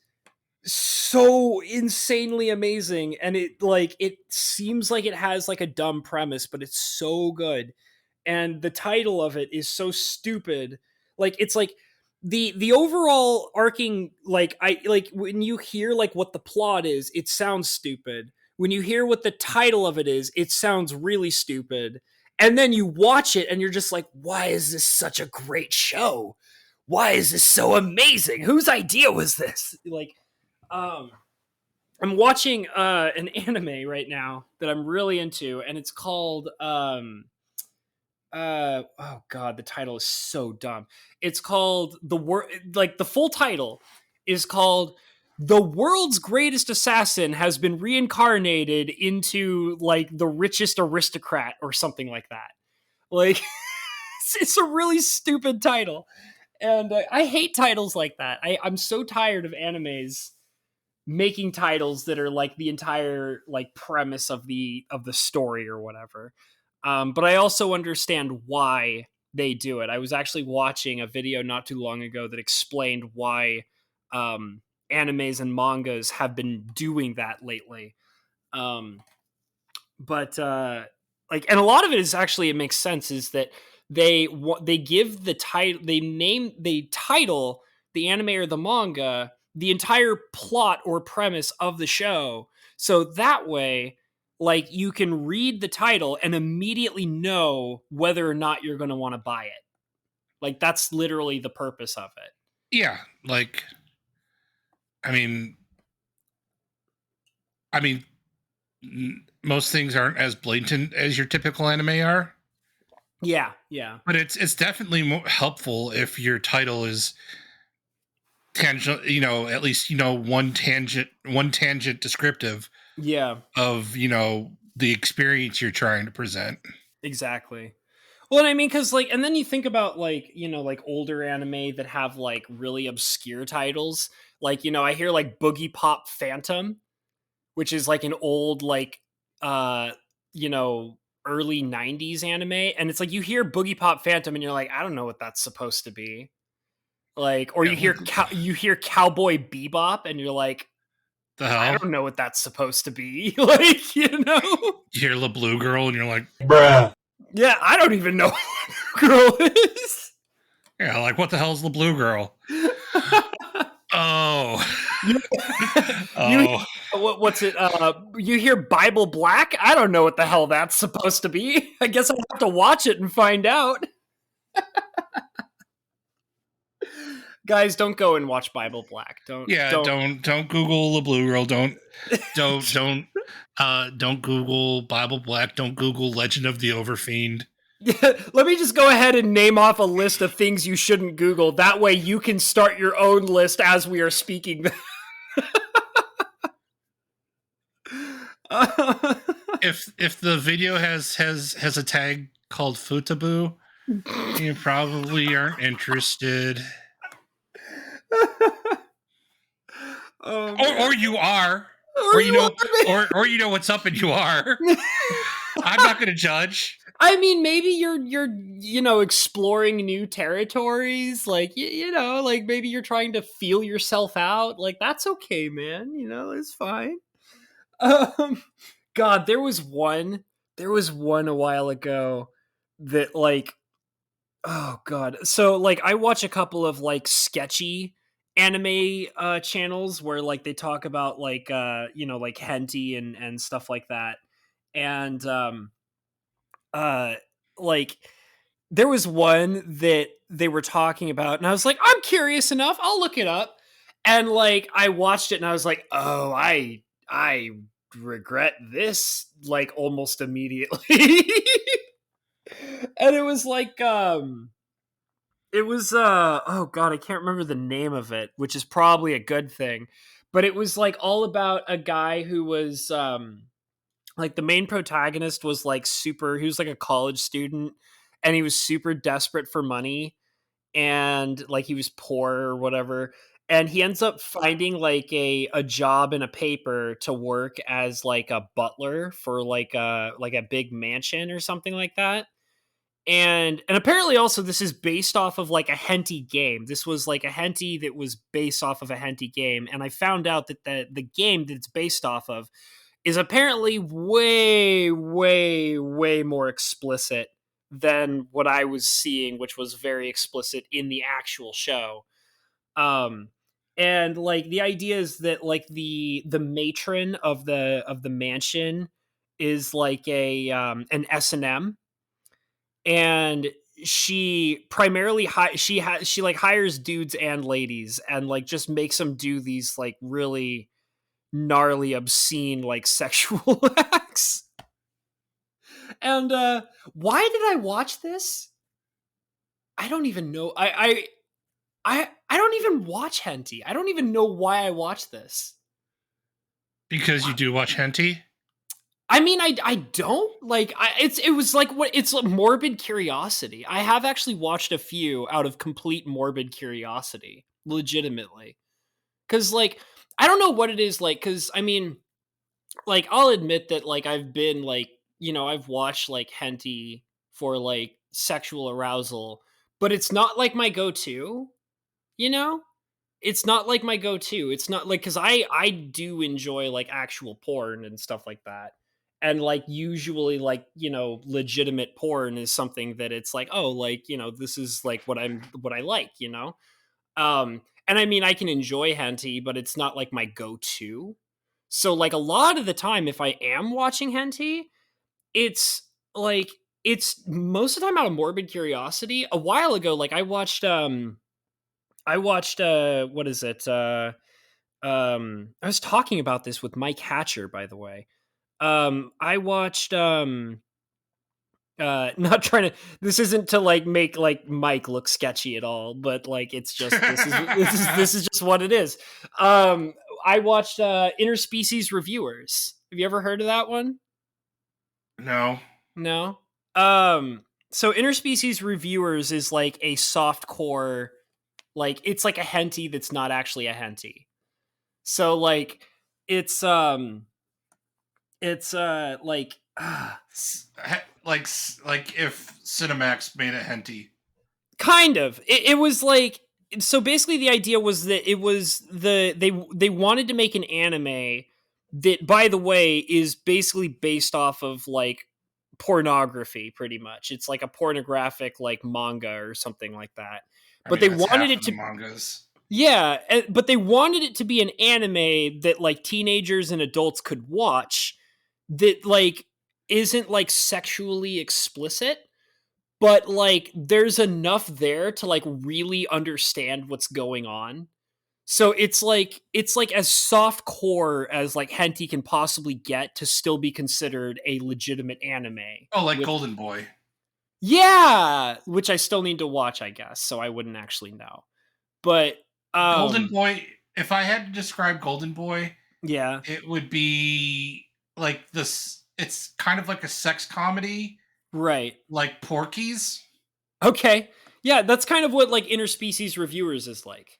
so insanely amazing, and it seems like it has like a dumb premise, but it's so good. And the title of it is so stupid. Like it's like the overall arcing, like I like when you hear like what the plot is, it sounds stupid. When you hear what the title of it is, it sounds really stupid. And then you watch it and you're just like, why is this such a great show? Why is this so amazing? Whose idea was this? Like um I'm watching an anime right now that I'm really into, and it's called oh god, the title is so dumb. It's called like the full title is called The World's Greatest Assassin Has Been Reincarnated into like the richest aristocrat or something like that. Like it's a really stupid title. And I hate titles like that. I'm so tired of animes making titles that are like the entire like premise of the story or whatever. But I also understand why they do it. I was actually watching a video not too long ago that explained why animes and mangas have been doing that lately. Um, but like, and a lot of it is actually, it makes sense, is that they give the title, they title the anime or the manga the entire plot or premise of the show, so that way like you can read the title and immediately know whether or not you're going to want to buy it. Like that's literally the purpose of it. Yeah, like I mean, I mean, most things aren't as blatant as your typical anime are. Yeah, yeah. But it's definitely more helpful if your title is tangent, at least one tangent descriptive Yeah, of the experience you're trying to present. exactly. Well, and I mean, because like, and then you think about like, like older anime that have like really obscure titles. Like, I hear like Boogie Pop Phantom, which is like an old like, uh, you know, early '90s anime, and it's like you hear Boogie Pop Phantom, and you're like, I don't know what that's supposed to be. Like, or Yeah, you hear Cowboy Bebop, and you're like, the I hell? don't know what that's supposed to be. Like, You hear the blue girl and you're like, Bruh. yeah, I don't even know what girl is. yeah, like what the hell's the blue girl? Oh. You, Oh. what's it? You hear Bible Black? I don't know what the hell that's supposed to be. I guess I'll have to watch it and find out. Guys, don't go and watch Bible Black. Don't Google the blue girl. Don't Google Bible Black. Don't Google Legend of the Overfiend. Let me just go ahead and name off a list of things you shouldn't Google. That way you can start your own list as we are speaking. If the video has a tag called Futaboo, you probably aren't interested. Or you are. Or you know what's up and you are. I'm not going to judge. I mean, maybe you're exploring new territories, like like maybe you're trying to feel yourself out. Like that's okay, man. It's fine. God, there was one a while ago that like, oh god. So like I watch a couple of like sketchy anime channels where like they talk about like like hentai and stuff like that. And uh like there was one that they were talking about and I was like, I'm curious enough, I'll look it up. And like I watched it and I was like, oh, I regret this like almost immediately. And it was like It was oh god, I can't remember the name of it, which is probably a good thing. But it was like all about a guy who was like the main protagonist was like super he was like a college student and he was super desperate for money and like he was poor or whatever, and he ends up finding like a job in a paper to work as like a butler for like a big mansion or something like that. And apparently also this is based off of like a henty game. This was like a henty that was based off of a henty game, and I found out that the game that it's based off of is apparently way way more explicit than what I was seeing, which was very explicit in the actual show. Um and like the idea is that like the matron of the mansion is like a an S&M, and she primarily she like hires dudes and ladies and like just makes them do these like really gnarly obscene like sexual acts. And why did I watch this? I don't even know. I don't even watch henty. I don't even know why I watch this. Because you do watch hentai? I mean, I don't like. It was like what it's like morbid curiosity. I have actually watched a few out of complete morbid curiosity, legitimately, because like I don't know what it is like. Because I mean, like I'll admit that like I've been like I've watched like henty for like sexual arousal, but it's not like my go-to. You know, it's not like my go-to. It's not like because I do enjoy like actual porn and stuff like that. And like usually like, legitimate porn is something that it's like, oh, like, this is like what I like, and I mean I can enjoy henty, but it's not like my go-to. So like a lot of the time if I am watching henty, it's like it's most of the time out of morbid curiosity. A while ago, like I watched what is it? I was talking about this with Mike Hatcher, by the way. I watched not trying to this isn't to like make like Mike look sketchy at all, but like it's just this is just what it is. Um I watched Interspecies Reviewers. Have you ever heard of that one? No. No. So Interspecies Reviewers is like a soft core, like it's like a henty that's not actually a henty. So like it's like Like if Cinemax made a hentai. kind of it was like, so basically the idea was that it was they wanted to make an anime that, by the way, is basically based off of like pornography. Pretty much it's like a pornographic like manga or something like that, I but mean, they that's wanted half it of the to, mangas. yeah, but they wanted it to be an anime that like teenagers and adults could watch, that like isn't like sexually explicit, but like there's enough there to like really understand what's going on. So it's like as soft core as like henty can possibly get to still be considered a legitimate anime. Oh, like With, Golden Boy. yeah, which I still need to watch, I guess, so I wouldn't actually know. But Golden Boy, if I had to describe Golden Boy, yeah. it would be like this. It's kind of like a sex comedy, Right. like Porky's. Okay. Yeah, that's kind of what like Interspecies Reviewers is like.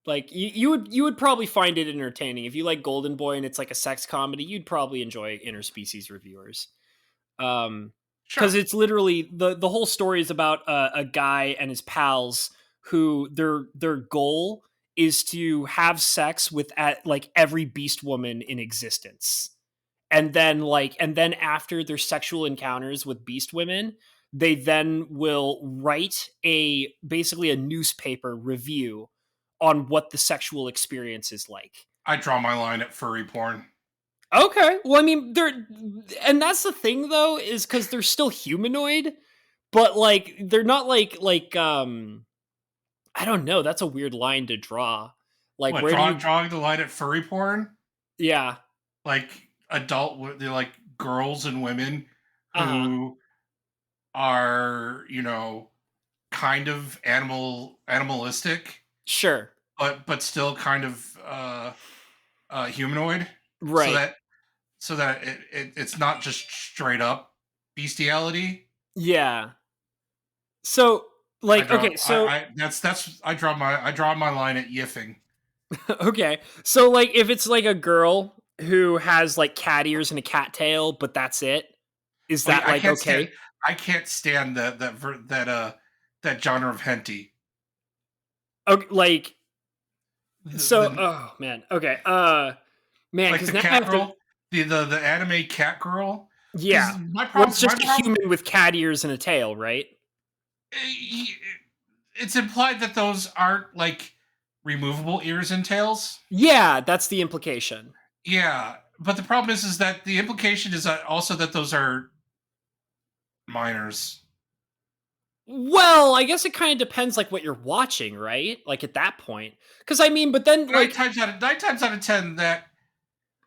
Like you would probably find it entertaining if you like Golden Boy and it's like a sex comedy. You'd probably enjoy Interspecies Reviewers, because Sure. it's literally the whole story is about a guy and his pals who their goal is to have sex with at like every beast woman in existence, and then after their sexual encounters with beast women, they then will write a basically a newspaper review on what the sexual experience is like. I draw my line at furry porn. Okay, well I mean they're, and that's the thing though, is because they're still humanoid, but like they're not I don't know, that's a weird line to draw. Like What, where do you, drawing the line at furry porn? yeah. Like they're like girls and women Uh-huh. who are, kind of animalistic, Sure. but still kind of humanoid, so Right. that it's not just straight up bestiality. Yeah. So, I like, draw okay, so that's I draw my line at yiffing. okay. So, like, if it's like a girl who has like cat ears and a cat tail, but that's it, is Like that I like can't stand okay? I can't stand that genre of hentai. Okay, like, so, The oh man, okay, man, like because the now I cat have to, girl, the anime cat girl. yeah, Because where it's my just a problem, human with cat ears and a tail, right? eh, it's implied that those aren't like removable ears and tails. Yeah, that's the implication. Yeah, but the problem is that the implication is that also that those are minors. Well, I guess it kind of depends, like what you're watching, right? Like at that point, because I mean, but then like, Nine times out of 10, that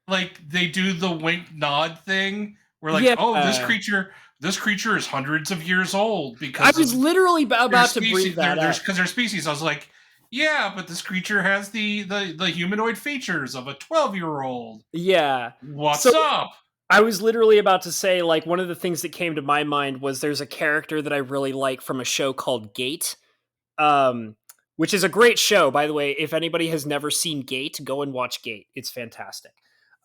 like they do the wink nod thing, where like, yeah, oh, this creature is hundreds of years old I because was of literally their about to bring species. that There's up. because their species. I was like, yeah, but this creature has the humanoid features of a 12-year-old. Yeah. So What's up? I was literally about to say, like, one of the things that came to my mind was there's a character that I really like from a show called Gate, um, which is a great show, by the way. If anybody has never seen Gate, go and watch Gate. It's fantastic.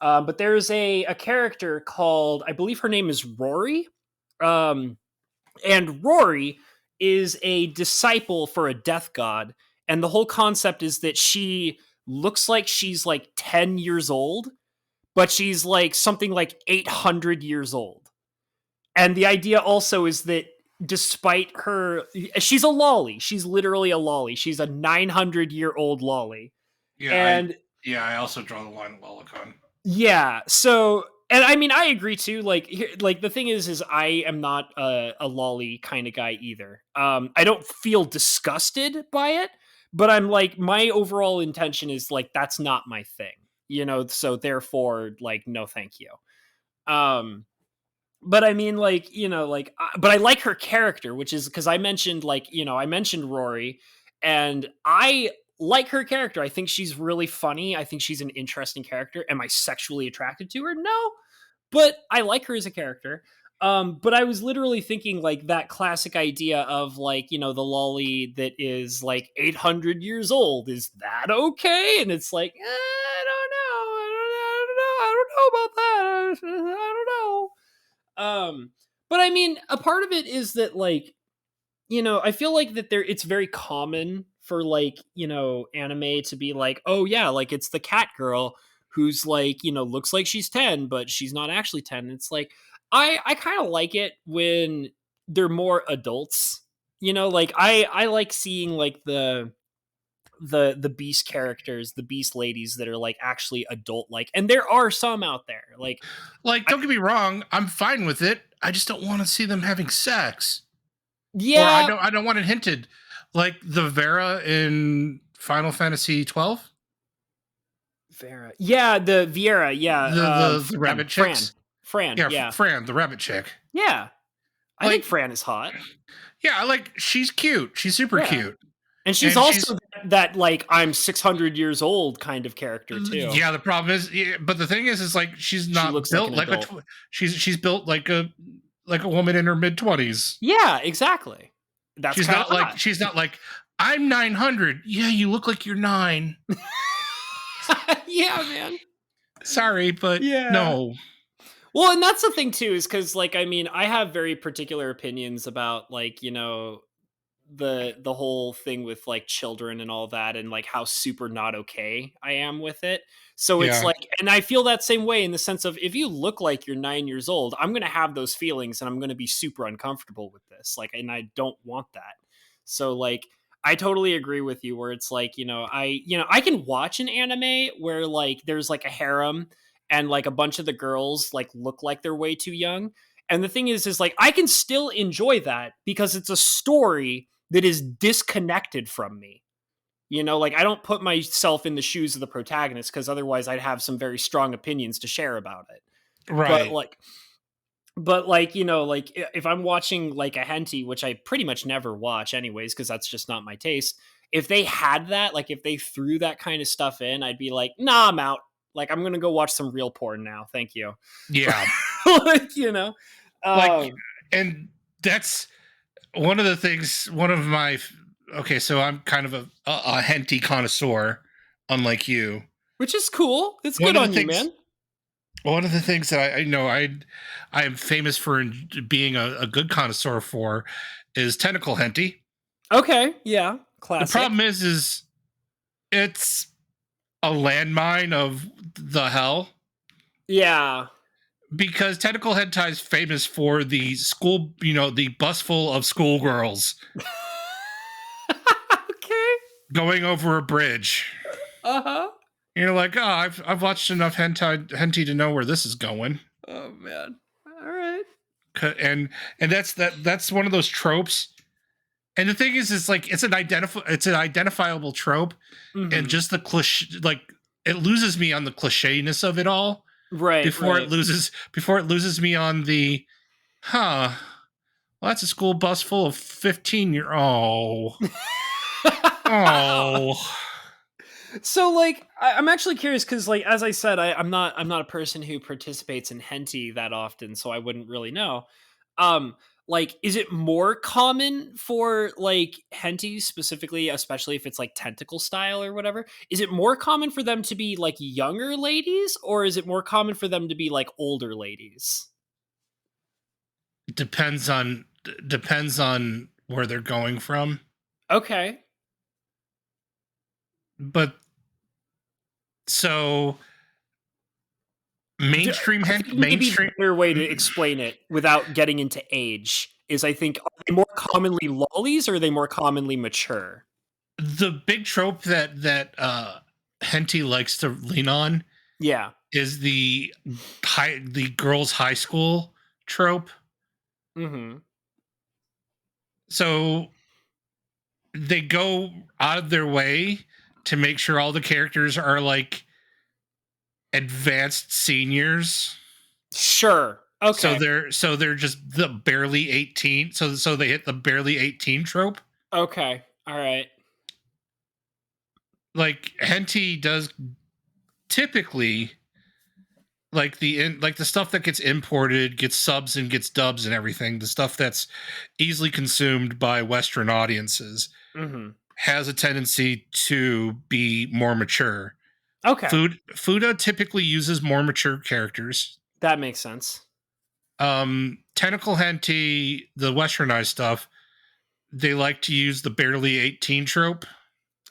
But there's a character called, I believe her name is Rory. Um, and Rory is a disciple for a death god. And the whole concept is that she looks like she's like 10 years old, but she's like something like 800 years old. And the idea also is that despite her, she's a lolly. She's literally a lolly. She's a 900-year-old lolly. Yeah, And I also draw the line at Lolicon. yeah, so and I mean I agree too. Like like the thing is I am not a lolly kind of guy either. I don't feel disgusted by it, but I'm like my overall intention is like that's not my thing. So therefore like no thank you. Um but I mean, like, like, but I like her character, which is because I mentioned, like, I mentioned Rory, and I like her character. I think she's really funny. I think she's an interesting character. Am I sexually attracted to her? No, but I like her as a character. But I was literally thinking like that classic idea of like, the lolly that is like 800 years old. Is that okay? And it's like, I don't know. I don't know. I don't know about that. I don't know. But I mean, a part of it is that like, I feel like that it's very common for like, anime to be like, oh yeah, like it's the cat girl who's like, looks like she's 10, but she's not actually 10. It's like I kind of like it when they're more adults. Like I like seeing like the beast characters, the beast ladies that are like actually adult like, and there are some out there. Like Like, don't get me wrong, I'm fine with it. I just don't want to see them having sex, or yeah, I don't want it hinted, like the Vera in Final Fantasy 12, Vera. Yeah, the Viera. Yeah. the rabbit Fran. chicks. Fran. Yeah, Yeah. Fran, the rabbit chick. Yeah. I think Like, Fran is hot. yeah, like she's cute. She's super Yeah. cute, And she's and she's also that like I'm 600 years old kind of character too. yeah. The problem is, yeah, but the thing is like she's She not looks like built an like a adult. she's built like a woman in her mid-20s. Yeah, exactly. That's kind of hot. She's not like I'm 900. Yeah, you look like you're 9. Yeah, man. Sorry, but Yeah. no. Well, and that's the thing too, is because like I mean, I have very particular opinions about like, the whole thing with like children and all that and like how super not okay I am with it. So it's Yeah. like and I feel that same way in the sense of if you look like you're 9 years old, I'm going to have those feelings and I'm going to be super uncomfortable with this. Like and I don't want that. So like I totally agree with you where it's like, I can watch an anime where like there's like a harem and like a bunch of the girls like look like they're way too young. And the thing is like I can still enjoy that because it's a story that is disconnected from me. Like I don't put myself in the shoes of the protagonist because otherwise I'd have some very strong opinions to share about it. But Right. like, But like, you know, like if I'm watching like a hentai, which I pretty much never watch anyways, because that's just not my taste. If they had that, like if they threw that kind of stuff in, I'd be like, nah, I'm out. Like I'm gonna go watch some real porn now. Thank you. Yeah. Like, you know. Like, and that's one of the things, one of my, okay, so I'm kind of a hentai connoisseur, unlike you. Which is cool. It's One good of the on you, things, man. one of the things that I know I am famous for being a good connoisseur for is tentacle hentai. Okay, yeah, The classic. problem is it's a landmine of the hell. Yeah. Because tentacle hentai is famous for the school, you know, the bus full of schoolgirls Okay. going over a bridge. Uh-huh. You're like, oh, I've watched enough hentai to know where this is going. Oh man. All right. And that's one of those tropes. And the thing is like it's an identifiable trope, and just the cliche, like it loses me on the clichéness of it all. Right. Before it loses me on the, well, that's a school bus full of 15-year-old. Oh. So like I'm actually curious because like as I said, I'm not a person who participates in hentai that often, so I wouldn't really know. Like is it more common for like hentai specifically, especially if it's like tentacle style or whatever? Is it more common for them to be like younger ladies, or is it more common for them to be like older ladies? Depends on where they're going from. Okay. But so mainstream I think mainstream maybe a better way to explain it without getting into age is I think are they more commonly lollies or are they more commonly mature? the big trope that hentai likes to lean on Yeah. is the girls' high school trope. Mm-hmm. So they go out of their way to make sure all the characters are like advanced seniors. Sure. Okay. So they're just the barely 18. So they hit the barely 18 trope. Okay. All right. Like hentai does typically, like the stuff that gets imported, gets subs and gets dubs and everything, the stuff that's easily consumed by Western audiences Mm-hmm. has a tendency to be more mature. Okay. Fuda typically uses more mature characters. That makes sense. Tentacle hentai, the westernized stuff, they like to use the barely 18 trope.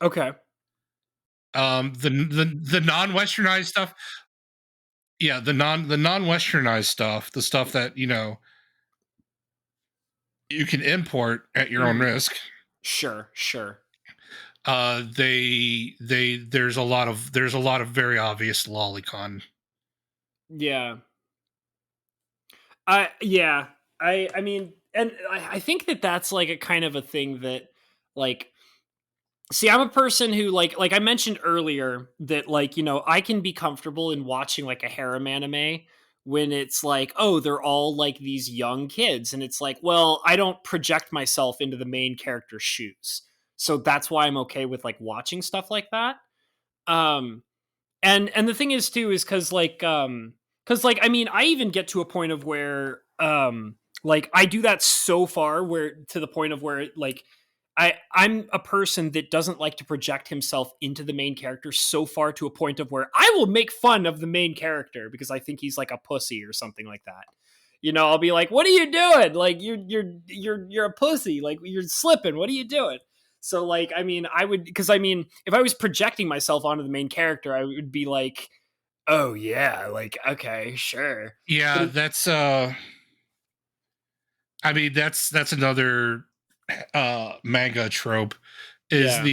Okay. The non-westernized stuff, yeah, the non-westernized stuff, the stuff that, you know, you can import at your own risk. Sure. Sure. There's a lot of very obvious lolicon. Yeah. Yeah. I mean, and I think that that's like a kind of a thing that like see, I'm a person who like I mentioned earlier that like, you know, I can be comfortable in watching like a harem anime when it's like, oh, they're all like these young kids and it's like, well, I don't project myself into the main character's shoes. So that's why I'm okay with like watching stuff like that. Um and the thing is too is cuz like I mean, I even get to a point of where like I do that so far where to the point of where like I'm a person that doesn't like to project himself into the main character so far to a point of where I will make fun of the main character because I think he's like a pussy or something like that. You know, I'll be like, "What are you doing? Like you're a pussy. Like you're slipping. What are you doing?" So like, I mean, I would because I mean, if I was projecting myself onto the main character, I would be like, "Oh yeah, like okay, sure." Yeah, But that's I mean that's another manga trope is yeah.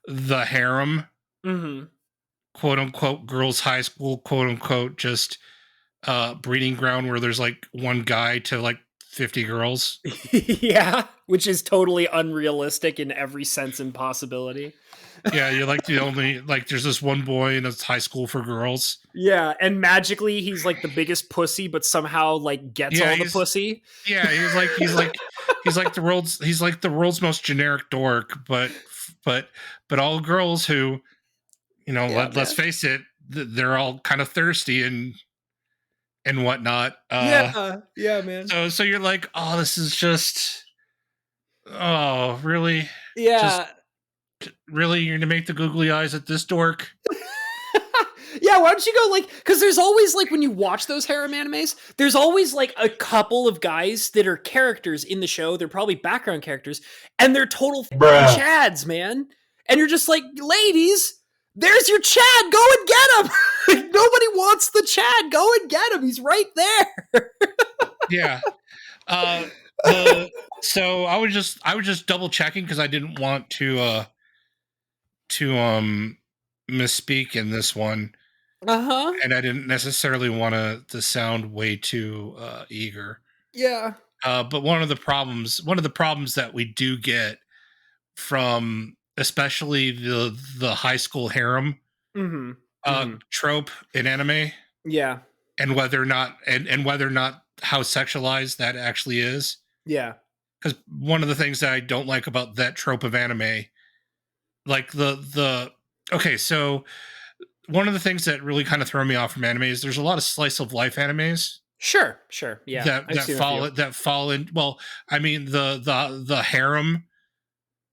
the harem, Mhm. quote unquote, girls high school, quote unquote, just breeding ground where there's like one guy to like 50 girls. Yeah, which is totally unrealistic in every sense and possibility. Yeah, you're like the only like. There's this one boy in a high school for girls. Yeah, and magically he's like the biggest pussy, but somehow like gets Yeah, all the pussy. yeah, he's like the world's most generic dork, but all girls who, you know, Yeah, let's face it, they're all kind of thirsty and whatnot. Yeah, man. So you're like, oh, this is just, oh, really, just Yeah. really, you're gonna make the googly eyes at this dork. Yeah, why don't you go like, because there's always like when you watch those harem animes, there's always like a couple of guys that are characters in the show. They're probably background characters, and they're total chads, man. And you're just like, ladies, there's your Chad. Go and get him. Nobody wants the Chad. Go and get him. He's right there. Yeah. So I was just double checking because I didn't want to misspeak in this one. Uh-huh. And I didn't necessarily want to sound way too eager. Yeah. But one of the problems that we do get from especially the high school harem trope in anime, Yeah. and whether or not how sexualized that actually is. Yeah. Because one of the things that I don't like about that trope of anime, like okay, so one of the things that really kind of throw me off from anime is there's a lot of slice of life animes. Sure. Yeah. That fall in. Well, I mean the harem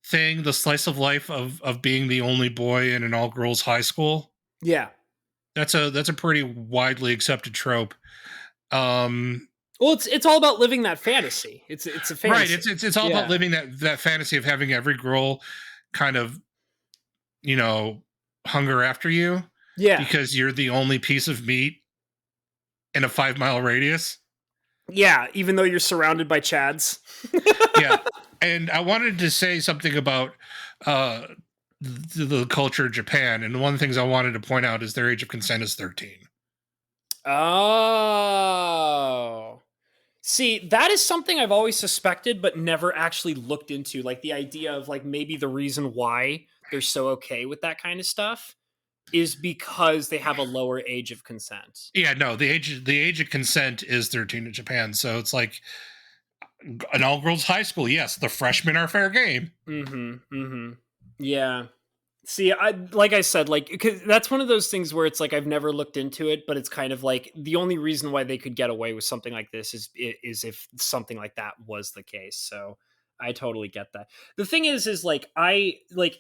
thing, the slice of life of being the only boy in an all girls high school. Yeah. That's a pretty widely accepted trope. Well, it's all about living that fantasy. It's a fantasy. Right. It's all about living that fantasy of having every girl kind of, you know, hunger after you. Yeah. Because you're the only piece of meat in a 5-mile radius. Yeah, even though you're surrounded by Chads. Yeah. And I wanted to say something about the culture of Japan. And one of the things I wanted to point out is their age of consent is 13. Oh. See, that is something I've always suspected, but never actually looked into. Like the idea of like maybe the reason why they're so okay with that kind of stuff is because they have a lower age of consent. Yeah, no, the age of consent is 13 in Japan. So it's like an all girls high school. Yes, the freshmen are fair game. Yeah. See, like I said, like, because that's one of those things where it's like I've never looked into it, but it's kind of like the only reason why they could get away with something like this is if something like that was the case. So I totally get that. The thing is like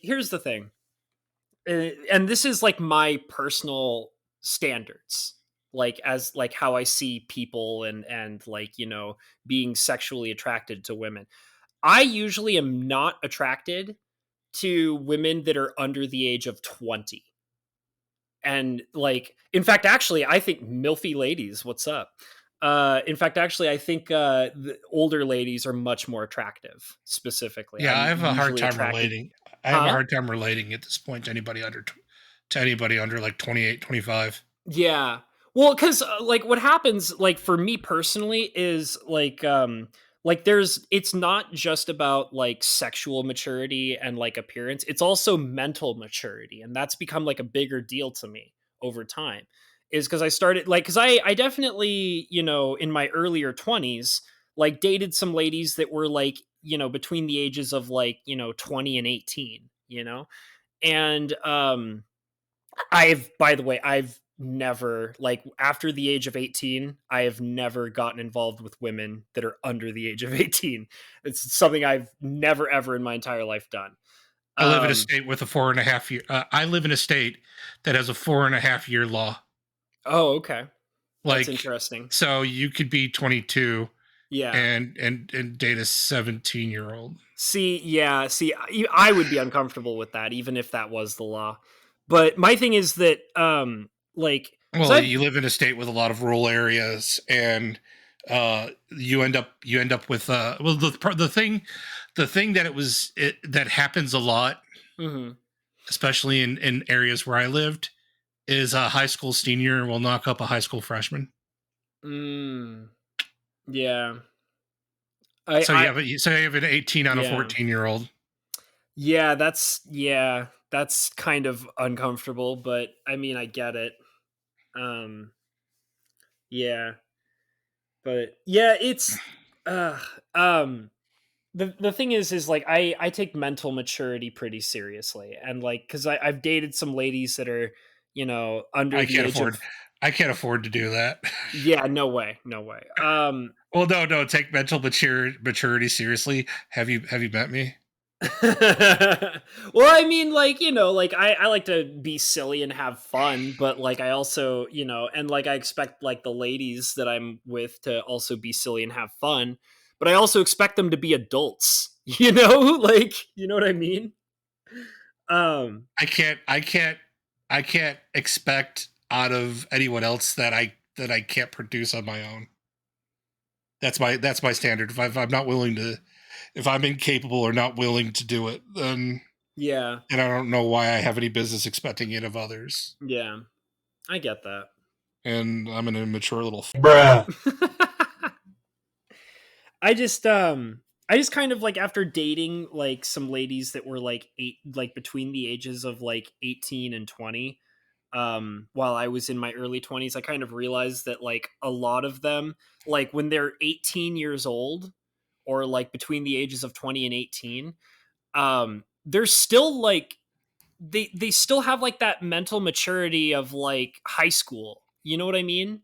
here's the thing, and this is like my personal standards, like as like how I see people and like, you know, being sexually attracted to women. I usually am not attracted to women that are under the age of 20. And like, in fact, actually, I think milfy ladies, what's up? In fact, actually, I think the older ladies are much more attractive specifically. Yeah, I'm I have a hard time attracted... relating. I have a hard time relating at this point to anybody under like 28, 25. Yeah. Well, because like what happens, like for me personally, is like there's it's not just about like sexual maturity and like appearance, it's also mental maturity, and that's become like a bigger deal to me over time. Is because I started like because I definitely, you know, in my earlier 20s like dated some ladies that were like, you know, between the ages of like, you know, 20 and 18, you know. And by the way, I've never, like, after the age of 18, I have never gotten involved with women that are under the age of 18. It's something I've never, ever in my entire life done. I live in a state with a 4.5 year. I live in a state that has a 4.5 year law. Oh, okay. Like, that's interesting. So you could be 22, yeah, and date a 17-year-old. See, I would be uncomfortable with that, even if that was the law. But my thing is that, like, well, you live in a state with a lot of rural areas, and you end up with well, the thing that happens a lot, especially in areas where I lived, is a high school senior will knock up a high school freshman. Yeah. So you have an 18 on a Yeah. 14-year-old. That's kind of uncomfortable, but I mean, I get it. Um, yeah, but yeah, it's uh, um, the thing is like I take mental maturity pretty seriously, and like because I've dated some ladies that are under I the can't age of. afford. I can't afford to do that. Yeah, no way, no way. Well, no, no. Take mental maturity seriously. Have you met me? Well, I mean, like, like I like to be silly and have fun, but like I also, and like I expect like the ladies that I'm with to also be silly and have fun, but I also expect them to be adults, like, you know what I mean? Um, I can't. I can't. I can't expect out of anyone else that I can't produce on my own. That's my standard. If I'm not willing to, if I'm incapable or not willing to do it, yeah, then I don't know why I have any business expecting it of others. yeah, I get that. And I'm an immature little Bruh. I just I just kind of like after dating like some ladies that were like like between the ages of like 18 and 20 while I was in my early 20s, I kind of realized that like a lot of them like when they're 18 years old or like between the ages of 20 and 18 they're still like they still have like that mental maturity of like high school. You know what I mean?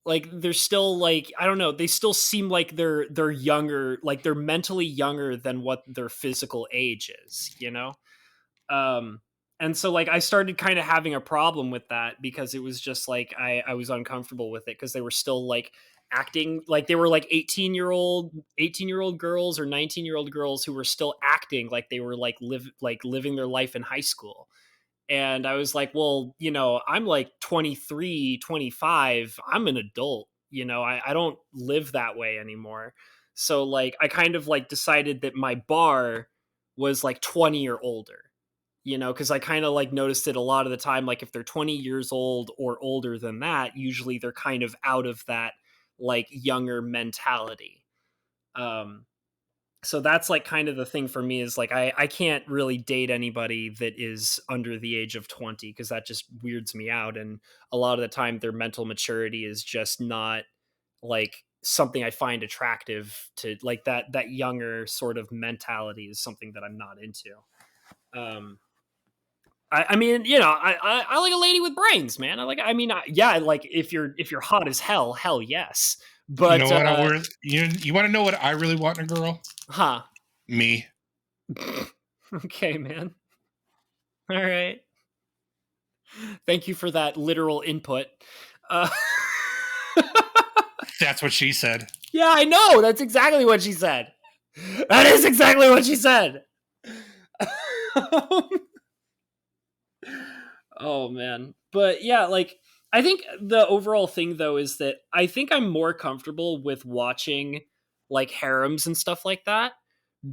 Like they're still like I don't know, they still seem like they're younger, like they're mentally younger than what their physical age is. um and so like I started kind of having a problem with that because it was just like I was uncomfortable with it because they were still like acting like they were like 18-year-old girls or 19-year-old girls who were still acting like they were like living their life in high school. And I was like, well, I'm like 23, 25. I'm an adult. I don't live that way anymore. So like I kind of like decided that my bar was like 20 or older, because I kind of like noticed it a lot of the time. Like if they're 20 years old or older than that, usually they're kind of out of that like younger mentality. Um, so that's like kind of the thing for me is like I can't really date anybody that is under the age of 20 because that just weirds me out, and a lot of the time their mental maturity is just not like something I find attractive. To like that younger sort of mentality is something that I'm not into. um I mean, I like a lady with brains, man. Yeah, like if you're hot as hell yes, You know but what? You want to know what I really want in a girl? huh. Me. Okay, man. All right. Thank you for that literal input. Uh, That's what she said. yeah, I know. That's exactly what she said. That is exactly what she said. Oh man. But yeah, like I think the overall thing though is that I think I'm more comfortable with watching like harems and stuff like that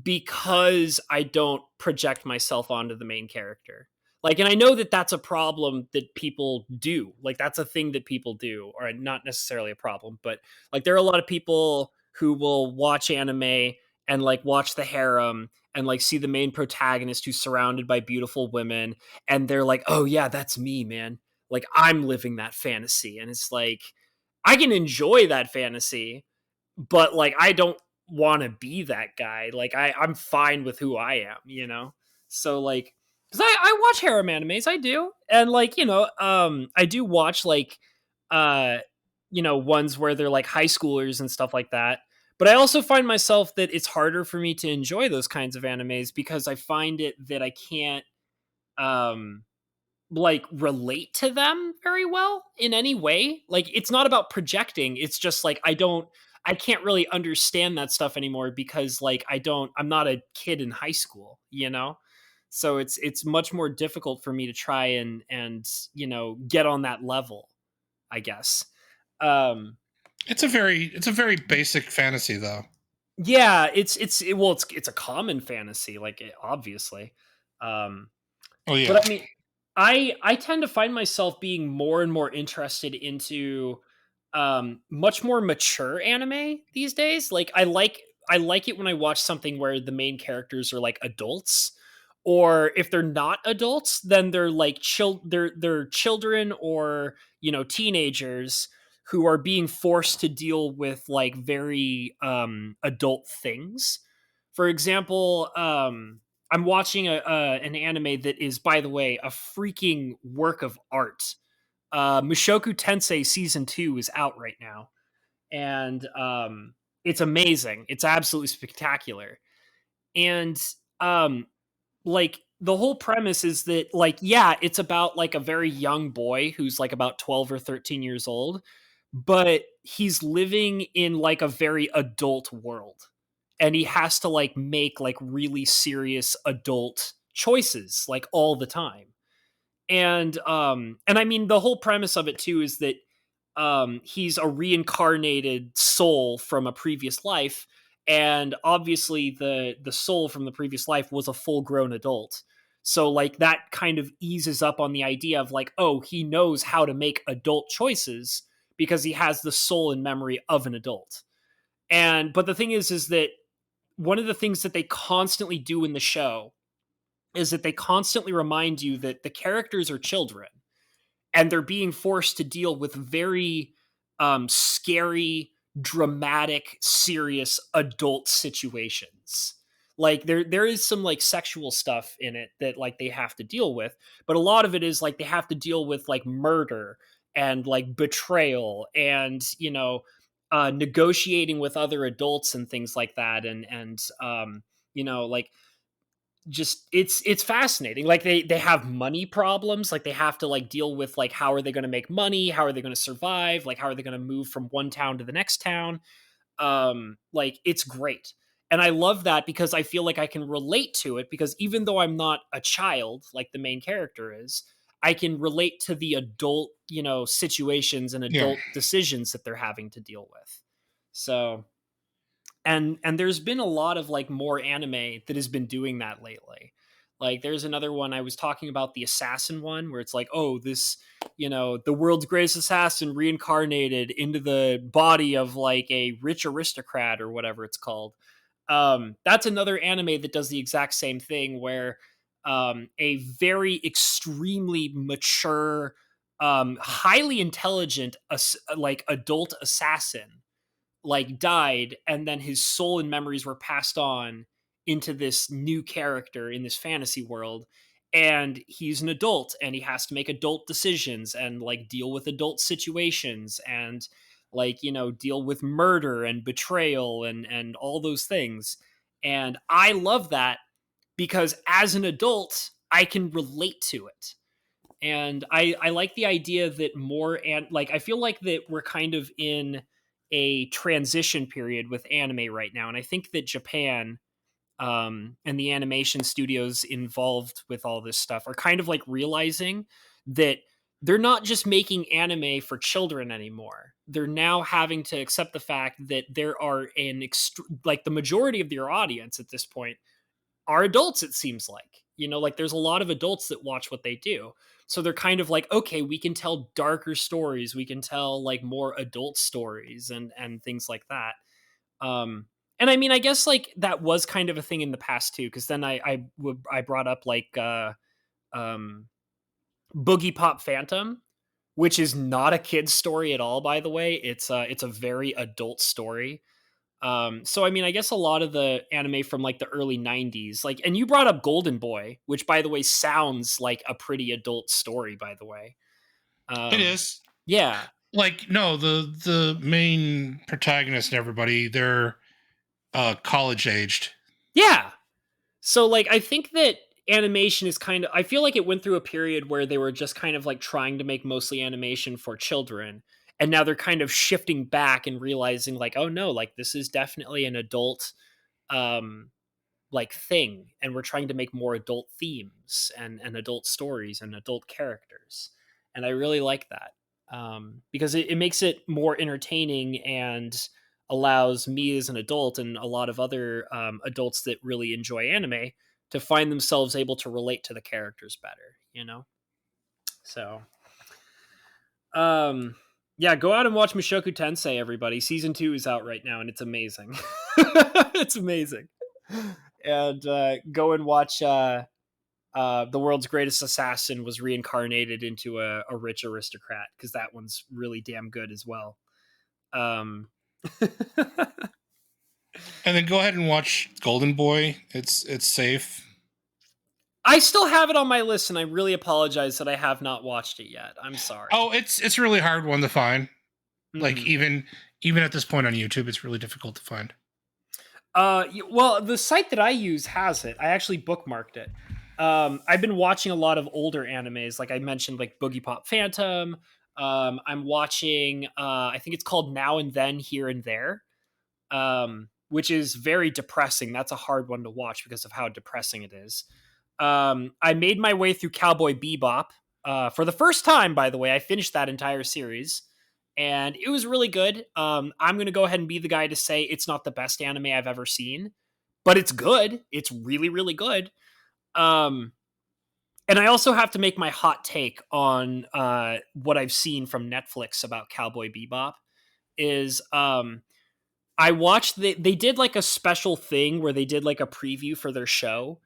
because I don't project myself onto the main character. Like, and I know that that's a problem that people do. Like, that's a thing that people do, or not necessarily a problem, but like, there are a lot of people who will watch anime and like watch the harem and like see the main protagonist who's surrounded by beautiful women. And they're like, oh, yeah, that's me, man. Like, I'm living that fantasy. And it's like, I can enjoy that fantasy, but like I don't want to be that guy. Like I'm fine with who I am. So like, because I watch harem animes, I do, and like I do watch like uh ones where they're like high schoolers and stuff like that. But I also find myself that it's harder for me to enjoy those kinds of animes because I find it that I can't um like relate to them very well in any way. Like it's not about projecting. It's just like I can't really understand that stuff anymore because like I'm not a kid in high school. So it's much more difficult for me to try and get on that level, I guess. Um It's a very basic fantasy though. yeah, it's a common fantasy like obviously. Um Oh yeah. But I mean, I tend to find myself being more and more interested into much more mature anime these days. Like I like I like it when I watch something where the main characters are like adults, or if they're not adults, then they're like they're children or, you know, teenagers who are being forced to deal with like very adult things. For example, I'm watching an anime that is, by the way, a freaking work of art. Mushoku Tensei season 2 is out right now, and it's amazing. It's absolutely spectacular. And um, like the whole premise is that, like, yeah, it's about like a very young boy who's like about 12 or 13 years old, but he's living in like a very adult world, and he has to like make like really serious adult choices like all the time. And I mean, the whole premise of it too is that he's a reincarnated soul from a previous life, and obviously the soul from the previous life was a full grown adult. So like that kind of eases up on the idea of like, oh, he knows how to make adult choices because he has the soul and memory of an adult. And but the thing is that one of the things that they constantly do in the show is that they constantly remind you that the characters are children, and they're being forced to deal with very scary, dramatic, serious adult situations. Like there is some like sexual stuff in it that like they have to deal with, but a lot of it is like they have to deal with like murder and like betrayal and, you know, negotiating with other adults and things like that. And you know, like, just it's fascinating. Like they have money problems, like they have to like deal with like how are they going to make money, how are they going to survive, like how are they going to move from one town to the next town. Like it's great, and I love that because I feel like I can relate to it, because even though I'm not a child like the main character is, I can relate to the adult, you know, situations and Yeah. adult decisions that they're having to deal with. So, and there's been a lot of like more anime that has been doing that lately. Like there's another one I was talking about, the assassin one, where it's like, oh, this, you know, the world's greatest assassin reincarnated into the body of like a rich aristocrat or whatever it's called. That's another anime that does the exact same thing, where a very extremely mature, highly intelligent like adult assassin like died, and then his soul and memories were passed on into this new character in this fantasy world, and he's an adult and he has to make adult decisions and like deal with adult situations and, like, you know, deal with murder and betrayal and all those things. And I love that because as an adult I can relate to it. And I like the idea that more, and like I feel like that we're kind of in a transition period with anime right now, and I think that Japan, and the animation studios involved with all this stuff are kind of like realizing that they're not just making anime for children anymore. They're now having to accept the fact that there are like the majority of their audience at this point are adults, it seems like. You know, like there's a lot of adults that watch what they do. So they're kind of like, okay, we can tell darker stories, we can tell like more adult stories and things like that. And I mean, I guess like that was kind of a thing in the past too, because then I brought up like um Boogie Pop Phantom, which is not a kid's story at all, by the way. It's a very adult story. So I mean, I guess a lot of the anime from like the early 90s, like, and you brought up Golden Boy, which by the way sounds like a pretty adult story, by the way. It Um, is. yeah. Like, no, the main protagonist and everybody, they're college aged. Yeah. So like I think that animation is kind of, I feel like it went through a period where they were just kind of like trying to make mostly animation for children, and now they're kind of shifting back and realizing like, oh no, like this is definitely an adult um like thing, and we're trying to make more adult themes and adult stories and adult characters. And I really like that, because it makes it more entertaining and allows me as an adult and a lot of other adults that really enjoy anime to find themselves able to relate to the characters better, you know. So um Yeah, go out and watch Mushoku Tensei, everybody. Season 2 is out right now, and it's amazing. It's amazing. And go and watch The World's Greatest Assassin was reincarnated into a rich aristocrat, because that one's really damn good as well. Um, And then go ahead and watch Golden Boy. It's safe. I still have it on my list, and I really apologize that I have not watched it yet. I'm sorry. Oh, it's a really hard one to find. Like Mm-hmm. even at this point on YouTube, it's really difficult to find. Well, the site that I use has it. I actually bookmarked it. I've been watching a lot of older animes, like I mentioned, like Boogie Pop Phantom. I'm watching, I think it's called Now and Then, Here and There, which is very depressing. That's a hard one to watch because of how depressing it is. I made my way through Cowboy Bebop for the first time, by the way. I finished that entire series, and it was really good. I'm going to go ahead and be the guy to say it's not the best anime I've ever seen, but it's good. It's really, really good. Um, and I also have to make my hot take on what I've seen from Netflix about Cowboy Bebop. Is I watched they did like a special thing where they did like a preview for their show,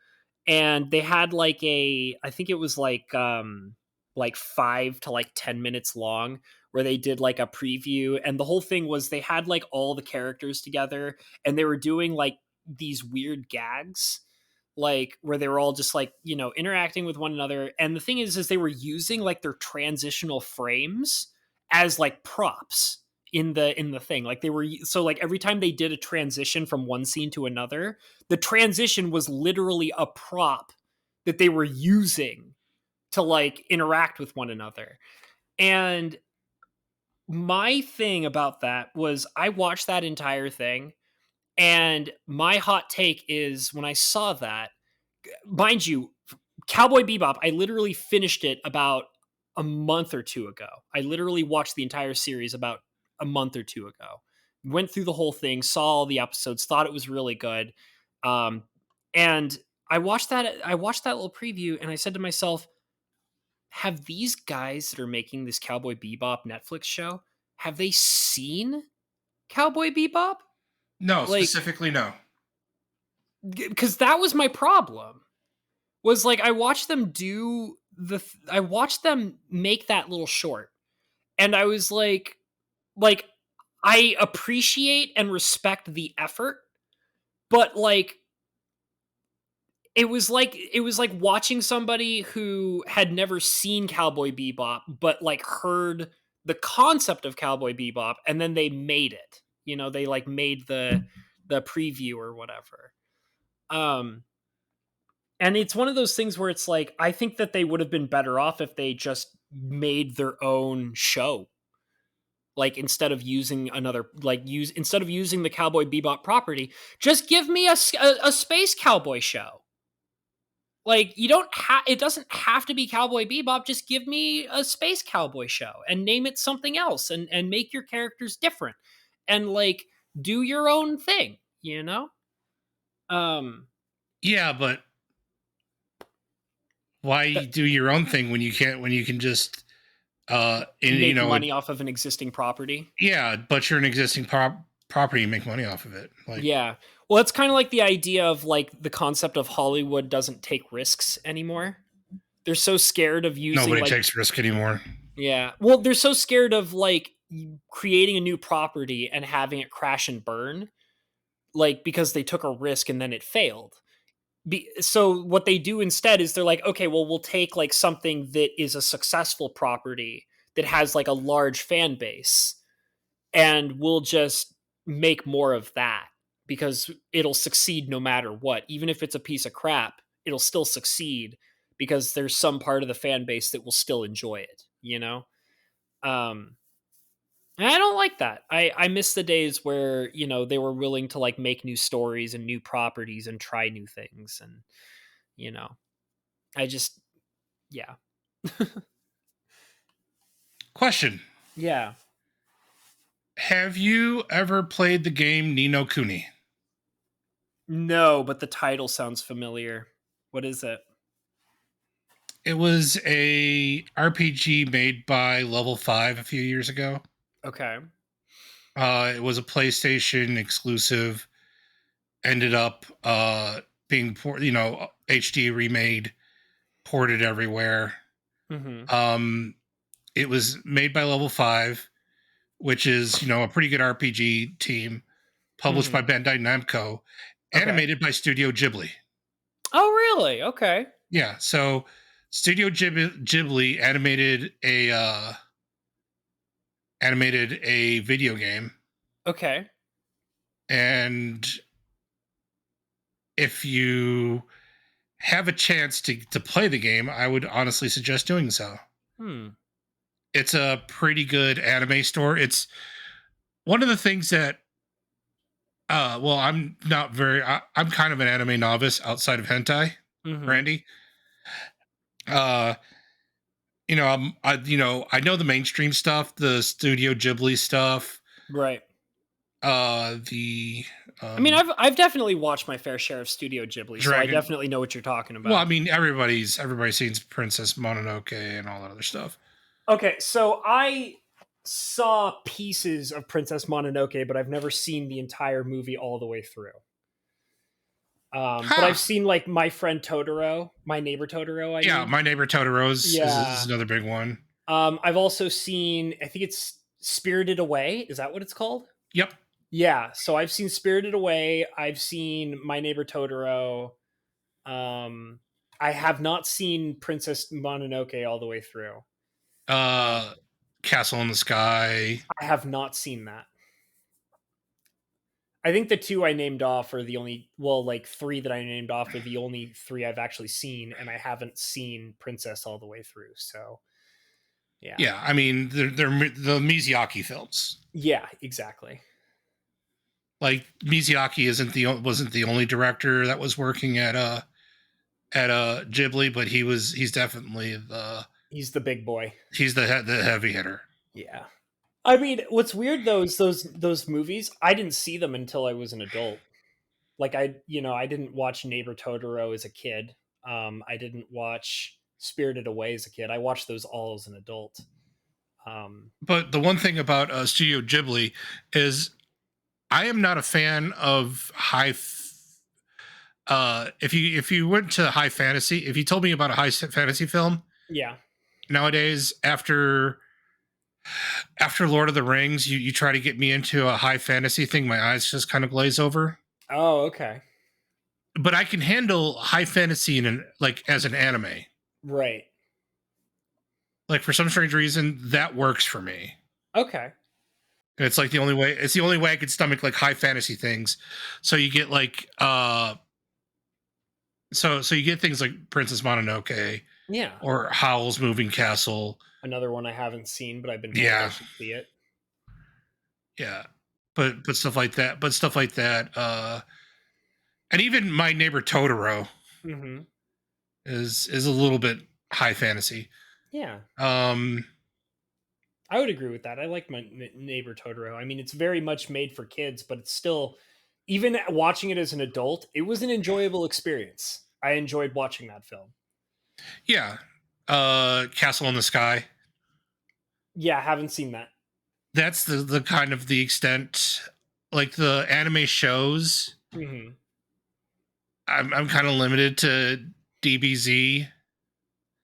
and they had like a, I think it was like 5 to like 10 minutes long, where they did like a preview, and the whole thing was they had like all the characters together, and they were doing like these weird gags, like where they were all just like, interacting with one another. And the thing is they were using like their transitional frames as like props in the thing. Like they were, so like every time they did a transition from one scene to another, the transition was literally a prop that they were using to like interact with one another. And my thing about that was I watched that entire thing, and my hot take is when I saw that, mind you, Cowboy Bebop, I literally finished it about a month or two ago. I literally watched the entire series about a month or two ago. Went through the whole thing, saw all the episodes, thought it was really good. Um, and I watched that little preview, and I said to myself, have these guys that are making this Cowboy Bebop Netflix show, have they seen Cowboy Bebop? No, Like, specifically no. because that was my problem. Was like I watched them make that little short, and I was like I appreciate and respect the effort, but like it was like watching somebody who had never seen Cowboy Bebop but like heard the concept of Cowboy Bebop, and then they made it. They like made the preview or whatever. Um and it's one of those things where it's like, I think that they would have been better off if they just made their own show. Like, instead of using the Cowboy Bebop property, just give me a space cowboy show. Like, it doesn't have to be Cowboy Bebop. Just give me a space cowboy show and name it something else, and make your characters different, and like do your own thing, Um Yeah, but why that do your own thing when you can just make money off of an existing property. yeah, but you're an existing property and make money off of it. Like Yeah. Well, it's kind of like the idea of like the concept of Hollywood doesn't take risks anymore. They're so scared of using nobody like, takes risk anymore. yeah. Well, they're so scared of like creating a new property and having it crash and burn, like because they took a risk and then it failed. So what they do instead is they're like, okay, well, we'll take like something that is a successful property that has like a large fan base, and we'll just make more of that, because it'll succeed no matter what. Even if it's a piece of crap, it'll still succeed because there's some part of the fan base that will still enjoy it. um and I don't like that. I miss the days where they were willing to like make new stories and new properties and try new things, and you know I just, yeah. Question: Yeah. have you ever played the game Ni no Kuni? No, but the title sounds familiar. What is it? It was a RPG made by Level 5 a few years ago. Okay. It was a PlayStation exclusive. Ended up being HD remade, ported everywhere. Mm-hmm. It was made by Level 5, which is, a pretty good RPG team, published by Mm-hmm. Bandai Namco, Okay. animated by Studio Ghibli. Oh, really? Okay. Yeah, so Studio Ghibli animated a video game, Okay. and if you have a chance to play the game, I would honestly suggest doing so. Hmm. It's a pretty good anime store. It's one of the things that I'm not very I'm kind of an anime novice outside of hentai, Mm-hmm. Randy. Uh I know the mainstream stuff, the Studio Ghibli stuff, Right. the I mean, I've definitely watched my fair share of Studio Ghibli, so I Dragon. definitely know what you're talking Well, I about. mean, everybody's seen Princess Mononoke and all that other stuff. Okay, so I saw pieces of Princess Mononoke, but I've never seen the entire movie all the way through. But Huh. I've seen like My Friend Totoro, My Neighbor Totoro. I Yeah, mean, My Neighbor Totoro's is yeah. another big one. I've also seen. I think it's Spirited Away. Is that what it's called? Yep. Yeah. So I've seen Spirited Away. I've seen My Neighbor Totoro. Um, I have not seen Princess Mononoke all the way through. Um, Castle in the Sky. I have not seen that. I think the two I named off are the only, well, like three that I named off are the only three I've actually seen, and I haven't seen Princess all the way through. So, yeah. Yeah, I mean, they're the Miyazaki films. Yeah, exactly. Like Miyazaki wasn't the only director that was working at Ghibli, but he's definitely He's the big boy. he's the heavy hitter. Yeah. I mean, what's weird though is those movies, I didn't see them until I was an adult. Like I didn't watch Neighbor Totoro as a kid. I didn't watch Spirited Away as a kid. I watched those all as an adult. But the one thing about Studio Ghibli is I am not a fan of if you went to high fantasy, if you told me about a high fantasy film Yeah. nowadays after Lord of the Rings, you try to get me into a high fantasy thing, my eyes just kind of glaze over. Oh, okay. But I can handle high fantasy as an anime. Right. Like for some strange reason, that works for me. Okay. And it's like the only way. It's the only way I could stomach like high fantasy things. So you get like so you get things like Princess Mononoke Yeah. or Howl's Moving Castle. Another one I haven't seen, but I've been told I Yeah, should see it. yeah. But stuff like that. But stuff like that. And even My Neighbor Totoro Mm-hmm. is a little bit high fantasy. Yeah. Um, I would agree with that. I like My Neighbor Totoro. I mean, it's very much made for kids, but it's still, even watching it as an adult, it was an enjoyable experience. I enjoyed watching that film. yeah. Castle in the Sky. Yeah, haven't seen that. That's the kind of the extent. Like the anime shows, Mm-hmm. I'm kind of limited to DBZ.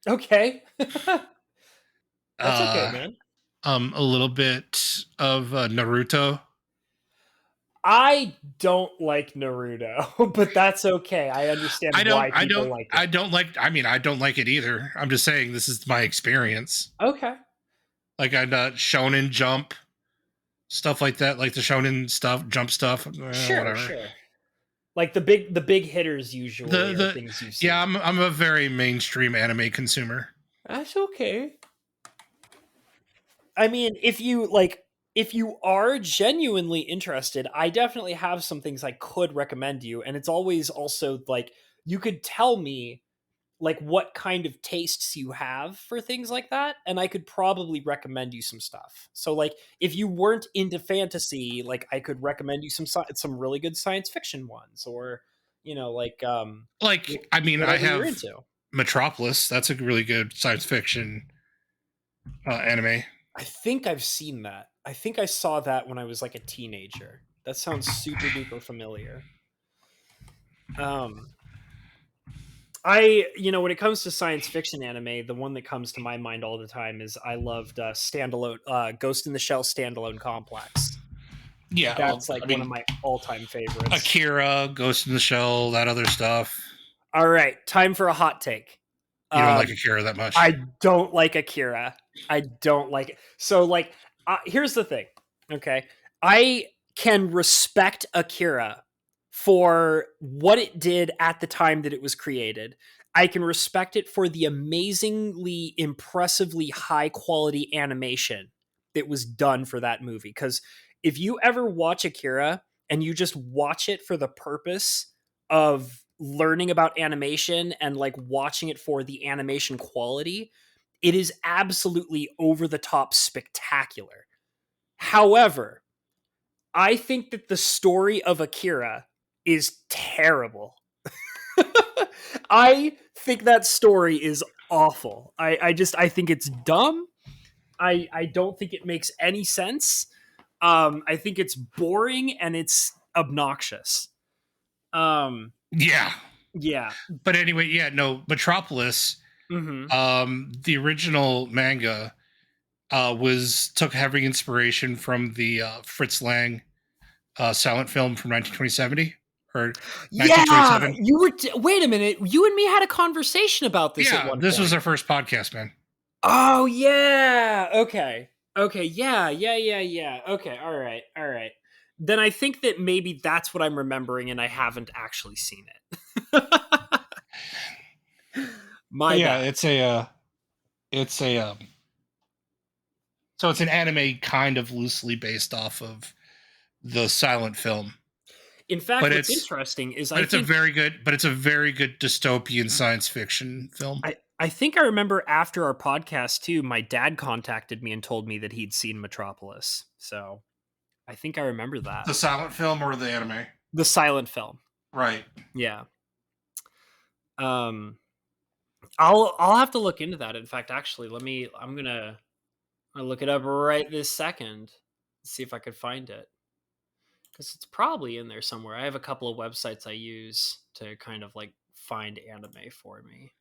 Okay. That's okay, Uh, man. a little bit of Naruto. I don't like Naruto, but that's okay. I understand why people like I it. don't like. I mean, I don't like it either. I'm just saying this is my experience. Okay. Like I Shonen Jump stuff like that, like the Shonen stuff, Jump stuff, Sure, whatever. sure. Like the big hitters usually are The things you see. Yeah, I'm a very mainstream anime consumer. That's okay. I mean, if you are genuinely interested, I definitely have some things I could recommend you, and it's always also like you could tell me like what kind of tastes you have for things like that, and I could probably recommend you some stuff. So like if you weren't into fantasy, like I could recommend you some really good science fiction ones, or like Like, I mean, I whatever you're have into. Metropolis. That's a really good science fiction anime. I think I've seen that. I think I saw that when I was like a teenager. That sounds super duper familiar. Um, when it comes to science fiction anime, the one that comes to my mind all the time is I loved standalone Ghost in the Shell standalone complex. Yeah, well, That's like I one of mean, my all-time favorites. Akira, Ghost in the Shell, that other stuff. All right, time for a hot take. You don't like Um, Akira that much. I don't like Akira. I don't like it. So, like, here's the thing. Okay, I can respect Akira for what it did at the time that it was created. I can respect it for the amazingly, impressively high quality animation that was done for that movie. Because if you ever watch Akira and you just watch it for the purpose of learning about animation and like watching it for the animation quality, it is absolutely over the top spectacular. However, I think that the story of Akira is terrible. I think that story is awful. I think it's dumb. I don't think it makes any sense. I think it's boring and it's obnoxious. Yeah. Yeah. But anyway, yeah, no, Metropolis, Mm-hmm. the original manga was took heavy inspiration from the Fritz Lang silent film from 1920 or Yeah, 1927. you were. Wait a minute. You and me had a conversation about this at Yeah, one this was point. our first podcast, man. Oh yeah. Okay. Okay. Yeah. Yeah. Yeah. Yeah. Okay. All right. All right. Then I think that maybe that's what I'm remembering, and I haven't actually seen it. But My yeah, bad. it's a so it's an anime kind of loosely based off of the silent film. In fact, But what's it's interesting is but I it's a think very good but it's a very good dystopian science fiction film. I think I remember after our podcast too. My dad contacted me and told me that he'd seen Metropolis. So I think I remember that The silent film or the anime? the silent film. Right. Yeah. Um, I'll have to look into that. In fact, actually, I'm gonna look it up right this second. See if I could find it because it's probably in there somewhere. I have a couple of websites I use to kind of like find anime for me.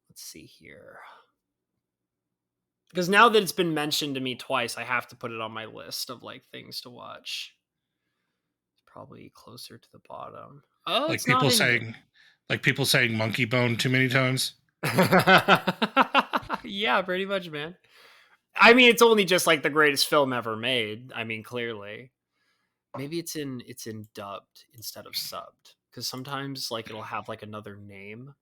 Let's see here. Because now that it's been mentioned to me twice, I have to put it on my list of like things to watch. It's probably closer to the bottom. Oh, Like it's not people in here. saying monkey bone too many times. Yeah, pretty much, man. I mean, it's only just like the greatest film ever made. I mean, clearly. Maybe it's in dubbed instead of subbed because sometimes like it'll have like another name.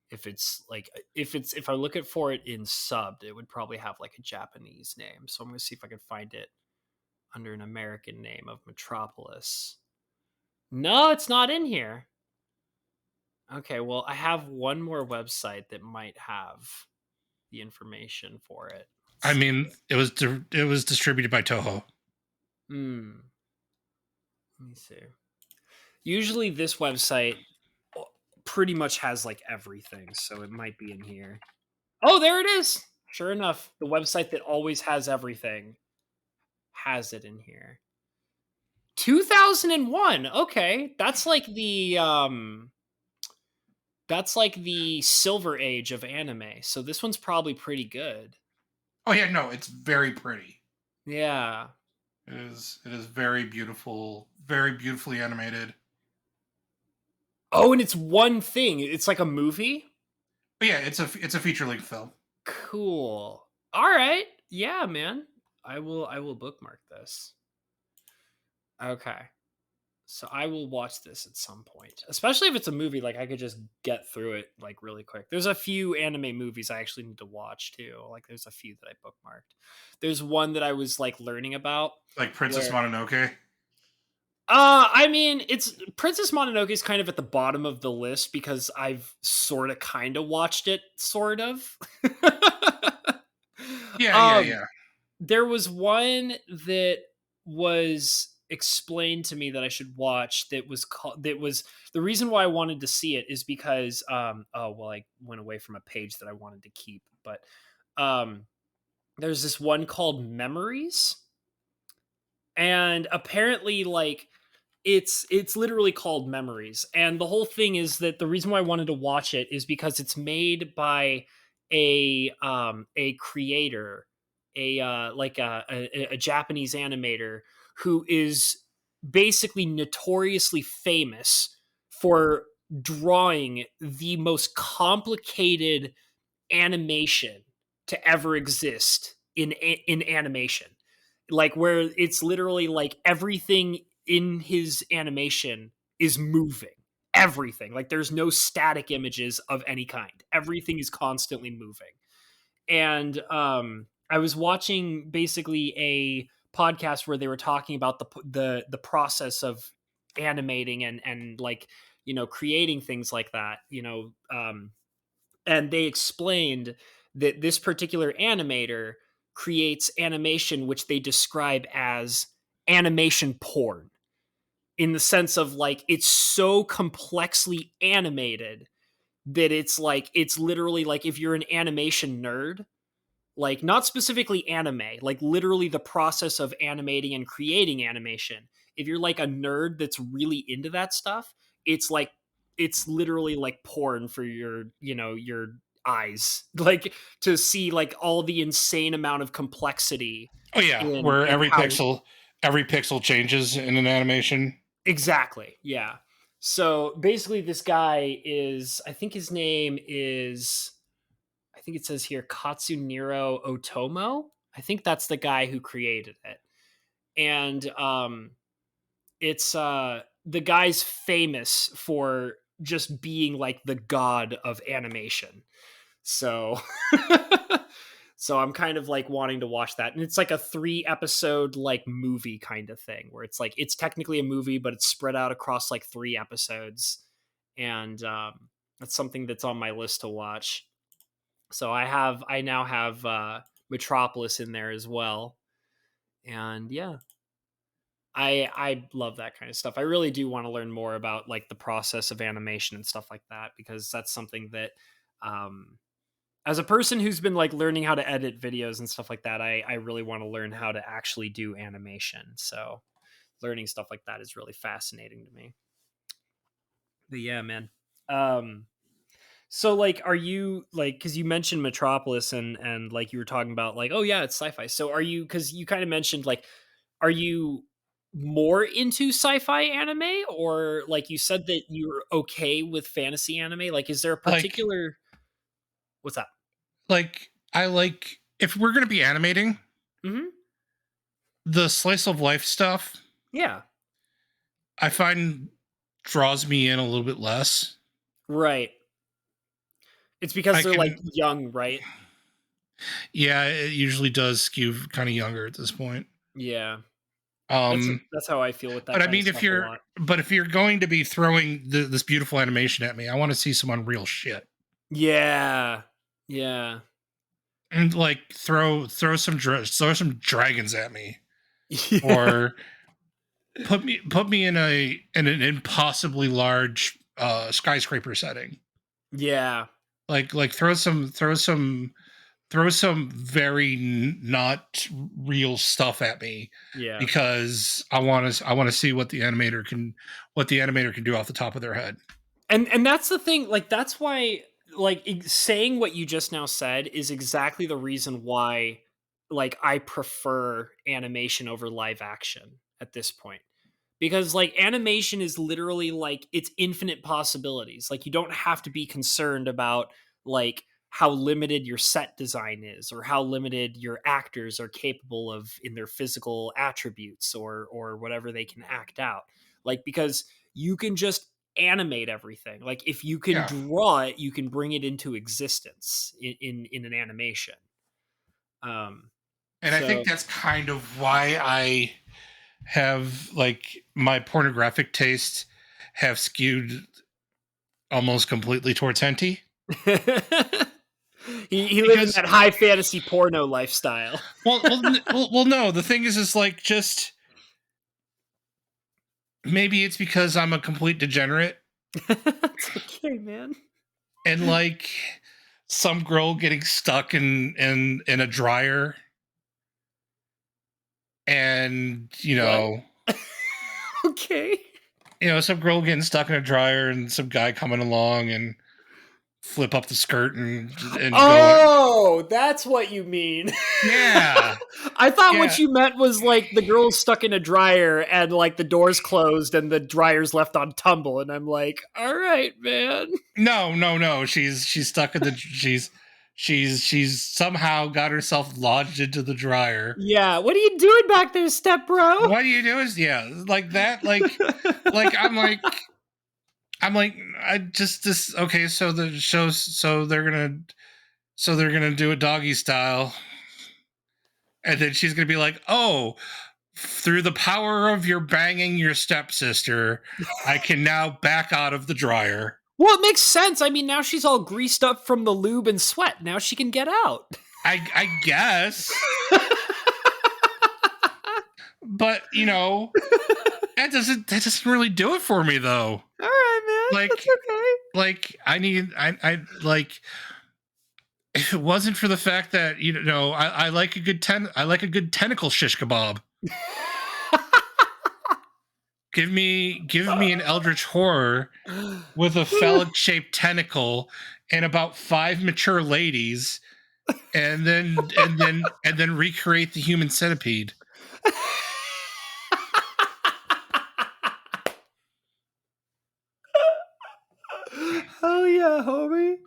If I look at for it in subbed, it would probably have like a Japanese name. So I'm gonna see if I can find it under an American name of Metropolis. No, it's not in here. Okay, well, I have one more website that might have the information for it. Let's I see. mean, it was distributed by Toho. Hmm. Let me see. Usually, this website pretty much has like everything, so it might be in here. Oh, there it is. Sure enough, the website that always has everything has it in here. 2001. Okay, that's like the silver age of anime. So this one's probably pretty good. Oh yeah, no, it's very pretty. Yeah. It is very beautiful, very beautifully animated. Oh, and it's one thing. It's like a movie. But yeah, it's a feature length film. Cool. All right. Yeah, man. I will bookmark this. Okay. So I will watch this at some point. Especially if it's a movie, like I could just get through it like really quick. There's a few anime movies I actually need to watch too. Like there's a few that I bookmarked. There's one that I was like learning about Like Princess where Mononoke. I mean, it's Princess Mononoke is kind of at the bottom of the list because I've sort of kind of watched it sort of. Yeah, yeah, um yeah. there was one that was explained to me that I should watch that was the reason why I wanted to see it is because oh well I went away from a page that I wanted to keep but um there's this one called Memories, and apparently like it's literally called Memories, and the whole thing is that the reason why I wanted to watch it is because it's made by a creator, a Japanese animator who is basically notoriously famous for drawing the most complicated animation to ever exist in animation, like where it's literally like everything in his animation is moving, everything, like there's no static images of any kind, everything is constantly moving. And I was watching basically a podcast where they were talking about the process of animating and like, you know, creating things like that, you know, and they explained that this particular animator creates animation which they describe as animation porn, in the sense of like it's so complexly animated that it's like it's literally like if you're an animation nerd, like not specifically anime, like literally the process of animating and creating animation, if you're like a nerd that's really into that stuff, it's like it's literally like porn for your, you know, your eyes, like to see like all the insane amount of complexity Oh yeah, in where how. every pixel changes in an animation. Exactly. Yeah. So basically, this guy is, I think his name is, I think it says here Katsuniro Otomo. I think that's the guy who created it. And it's the guy's famous for just being like the god of animation. So so I'm kind of like wanting to watch that. And it's like a 3 episode like movie kind of thing where it's like it's technically a movie, but it's spread out across like 3 episodes. And that's something that's on my list to watch. So I now have Metropolis in there as well. And yeah, I love that kind of stuff. I really do want to learn more about like the process of animation and stuff like that, because that's something that um as a person who's been like learning how to edit videos and stuff like that, I really want to learn how to actually do animation. So learning stuff like that is really fascinating to me. But yeah, man. Um, so like, are you like, because you mentioned Metropolis and like you were talking about like, oh yeah, it's sci-fi. So are you? Because you kind of mentioned like, are you more into sci-fi anime, or like you said that you're okay with fantasy anime? Like, is there a Like particular? What's that? I like if we're gonna be animating Mm-hmm. the slice of life stuff, Yeah. I find draws me in a little bit less. Right. It's because I they're like can, young, right? yeah, it usually does skew kind of younger at this point. Yeah. That's Um, that's how I feel with that but I kind of mean, stuff a lot. if you're going to be throwing this beautiful animation at me, I want to see some unreal shit. Yeah. Yeah. And like throw some dragons at me, Yeah. or put me in an impossibly large skyscraper setting. Yeah. Like throw some very not real stuff at me, Yeah. because I want to see what the animator can do off the top of their head. And that's the thing, like that's why like saying what you just now said is exactly the reason why like I prefer animation over live action at this point. Because like animation is literally like it's infinite possibilities. Like you don't have to be concerned about like how limited your set design is, or how limited your actors are capable of in their physical attributes, or whatever they can act out. Like because you can just animate everything. Like if you can Yeah. draw it, you can bring it into existence in an animation. Um And I think so that's kind of why I have like my pornographic tastes have skewed almost completely towards hentai, he lived in because that high fantasy porno lifestyle. no, the thing is like just maybe it's because I'm a complete degenerate, It's okay, man. and like some girl getting stuck in a dryer and Okay. Some girl getting stuck in a dryer and some guy coming along and flip up the skirt and oh, that's what you mean. Yeah. I thought what you meant was like the girl's stuck in a dryer and like the door's closed and the dryer's left on tumble, and I'm like, all right, man. No. She's stuck in the she's somehow got herself lodged into the dryer. Yeah. What are you doing back there, step bro? What are you doing? Yeah, like that. Like I just this okay. So the shows. So they're gonna do a doggy style, and then she's gonna be like, oh. Through the power of your banging your stepsister, I can now back out of the dryer. Well, it makes sense. I mean, now she's all greased up from the lube and sweat. Now she can get out. I guess. But, that doesn't really do it for me, though. All right, man. That's okay. Like, I if it wasn't for the fact that, I like a good tentacle shish kebab. Give me an eldritch horror with a phallic shaped tentacle and about 5 mature ladies, and then recreate the human centipede. Hell yeah, homie.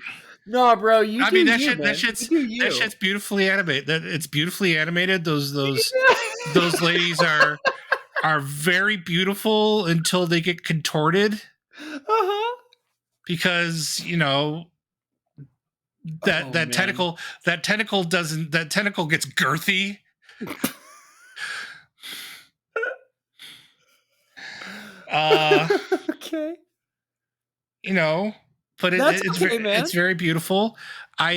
No, bro, that shit's beautifully animated. It's beautifully animated. Those ladies are very beautiful until they get contorted. Because, that tentacle gets girthy. Okay. But it's very beautiful. I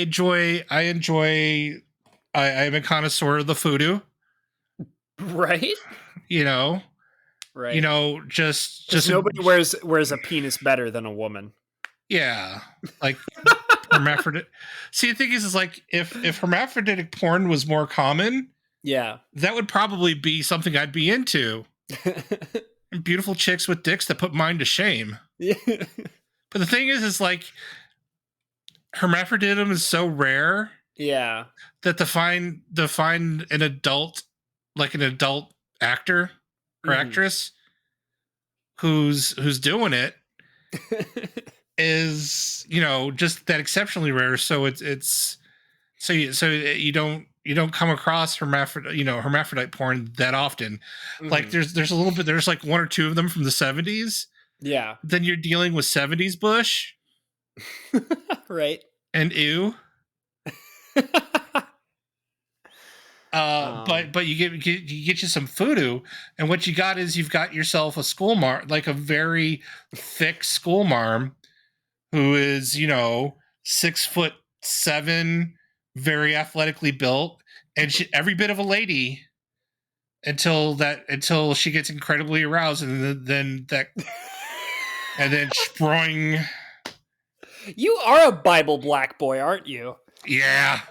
am a connoisseur of the voodoo. Right? Right. Just nobody wears a penis better than a woman. Yeah. Like hermaphrodite. See, the thing is like if hermaphroditic porn was more common, yeah, that would probably be something I'd be into. Beautiful chicks with dicks that put mine to shame. Yeah. But the thing is like hermaphroditism is so rare. Yeah. That to find an adult actor or actress who's doing it is, just that exceptionally rare. So it's you don't come across hermaphrodite porn that often. Like there's a little bit, there's like 1 or 2 of them from the 70s. Yeah. Then you're dealing with 70s Bush. Right. And ew. But you get you some voodoo, and what you got is you've got yourself a school marm, like a very thick school marm, who is 6'7", very athletically built, and every bit of a lady until she gets incredibly aroused, and then spring. You are a Bible black boy, aren't you? Yeah.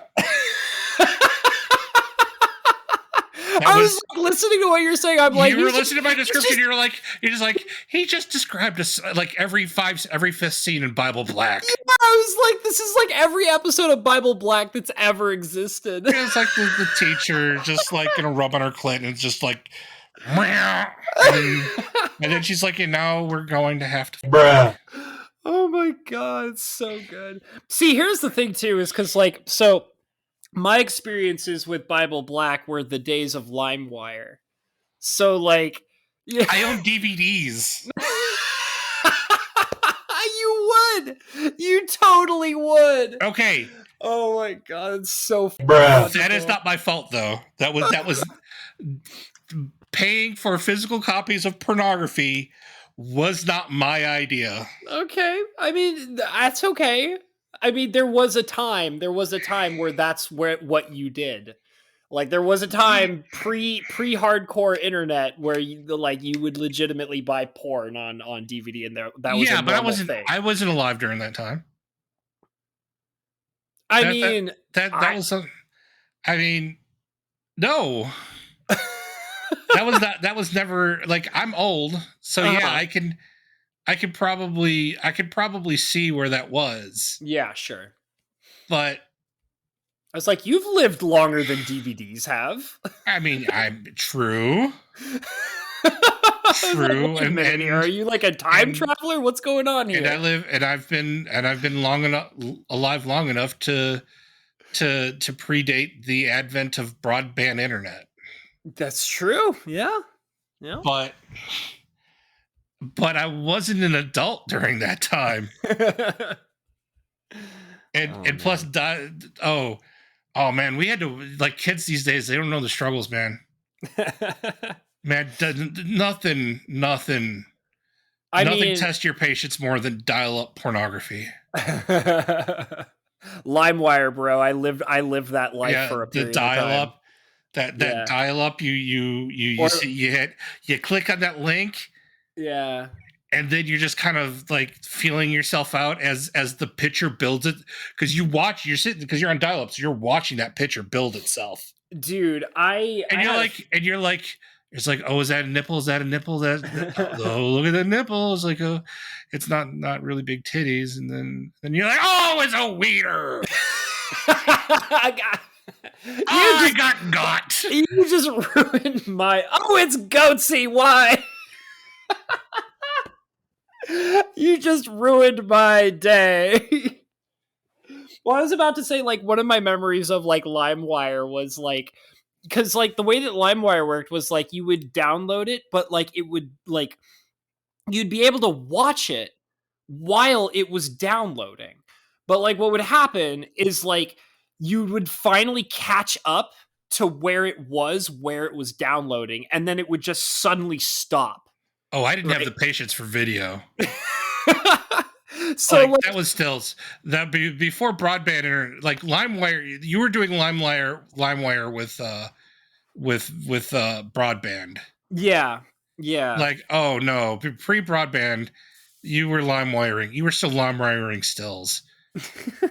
I was listening to what you're saying. I'm like, you were listening to my description. You're just like, he just described us like every fifth scene in Bible Black. Yeah, I was like, this is like every episode of Bible Black that's ever existed. It's like the teacher just like gonna rub on her clit, and it's just like, and then she's like, and now we're going to have to. Bruh. Oh my god, it's so good. See, here's the thing too, is because my experiences with Bible Black were the days of LimeWire. So like, yeah. I own DVDs. You totally would. Okay. Oh my god, it's so Bruh. That is not my fault though. That was paying for physical copies of pornography was not my idea. Okay. I mean, that's okay. I mean, there was a time where that's what you did. Like there was a time pre-hardcore internet where you would legitimately buy porn on DVD, and that was a normal thing. I wasn't alive during that time. That was I mean, no. that was never like, I'm old, so yeah, Uh-huh. I could probably see where that was. Yeah, sure. But I was like, you've lived longer than DVDs have. I mean, I'm true. I was like, True, wait a minute here. Are you like a time and traveler? What's going on and I here? live and I've been long enough alive long enough to predate the advent of broadband internet. That's true. Yeah. Yeah. But I wasn't an adult during that time. Oh And plus man. oh man, we had to, like, kids these days, they don't know the struggles, man. Man, I nothing mean, tests your patience more than dial-up pornography. LimeWire, bro. I lived that life Yeah, for a the period of time. dial-up, that Yeah. dial-up, you Or see, you click on that link, yeah. and then you're just kind of like feeling yourself out as the picture builds it, because you're sitting, because you're on dial-up, so you're watching that picture build itself. Dude, I And I had a you're like, it's like, oh, is that a nipple? Is that a nipple? Oh, look at the nipple. It's like, oh, it's not really big titties. And then you're like, oh, it's a wiener. I got I got. you just ruined my it's goatsy, why? You just ruined my day. Well, I was about to say, like, one of my memories of like LimeWire was like, because like the way that LimeWire worked was like you would download it, but like it would like you'd be able to watch it while it was downloading. But like what would happen is like you would finally catch up to where it was downloading, and then it would just suddenly stop. Oh, I didn't have Right. the patience for video. So Like, like that was still that before broadband internet, like LimeWire. You were doing LimeWire with broadband. yeah. Yeah. Like, oh no, pre broadband, you were LimeWiring. You were still LimeWiring stills.